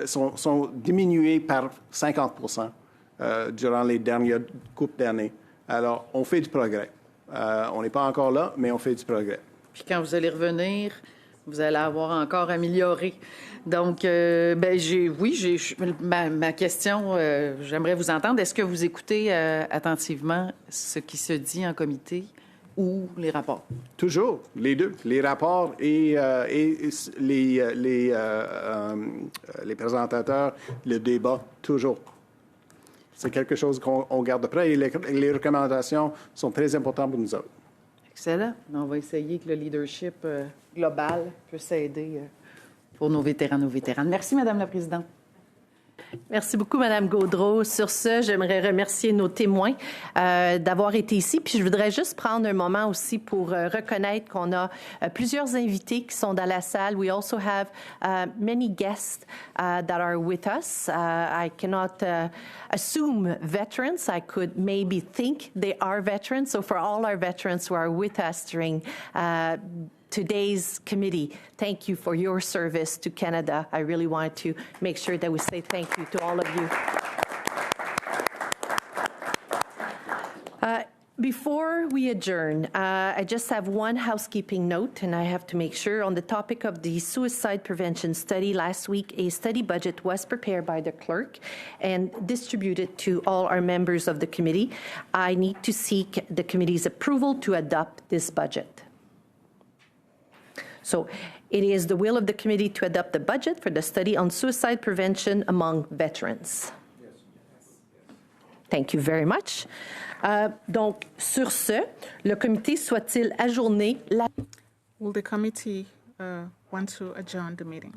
sont diminués par 50% durant les dernières coupes d'années. Alors, on fait du progrès. On n'est pas encore là, mais on fait du progrès. Puis quand vous allez revenir, vous allez avoir encore amélioré. Donc, ma question, j'aimerais vous entendre. Est-ce que vous écoutez attentivement ce qui se dit en comité ou les rapports? Toujours, les deux. Les rapports et les présentateurs, le débat, toujours. C'est quelque chose qu'on garde de près et les recommandations sont très importantes pour nous autres. Excellent. On va essayer que le leadership global puisse aider pour nos vétérans, nos vétéranes. Merci, Madame la Présidente. Merci beaucoup, Madame Gaudreau. Sur ce, j'aimerais remercier nos témoins d'avoir été ici. Puis je voudrais juste prendre un moment aussi pour reconnaître qu'on a plusieurs invités qui sont dans la salle. We also have many guests that are with us. I cannot assume veterans. I could maybe think they are veterans. So for all our veterans who are with us during today's committee, thank you for your service to Canada. I really want to make sure that we say thank you to all of you. Before we adjourn, I just have one housekeeping note, and I have to make sure on the topic of the suicide prevention study. Last week, a study budget was prepared by the clerk and distributed to all our members of the committee. I need to seek the committee's approval to adopt this budget. So it is the will of the committee to adopt the budget for the study on suicide prevention among veterans. Thank you very much. Donc, sur ce, le comité souhaite-t-il ajourner la... Will the committee want to adjourn the meeting?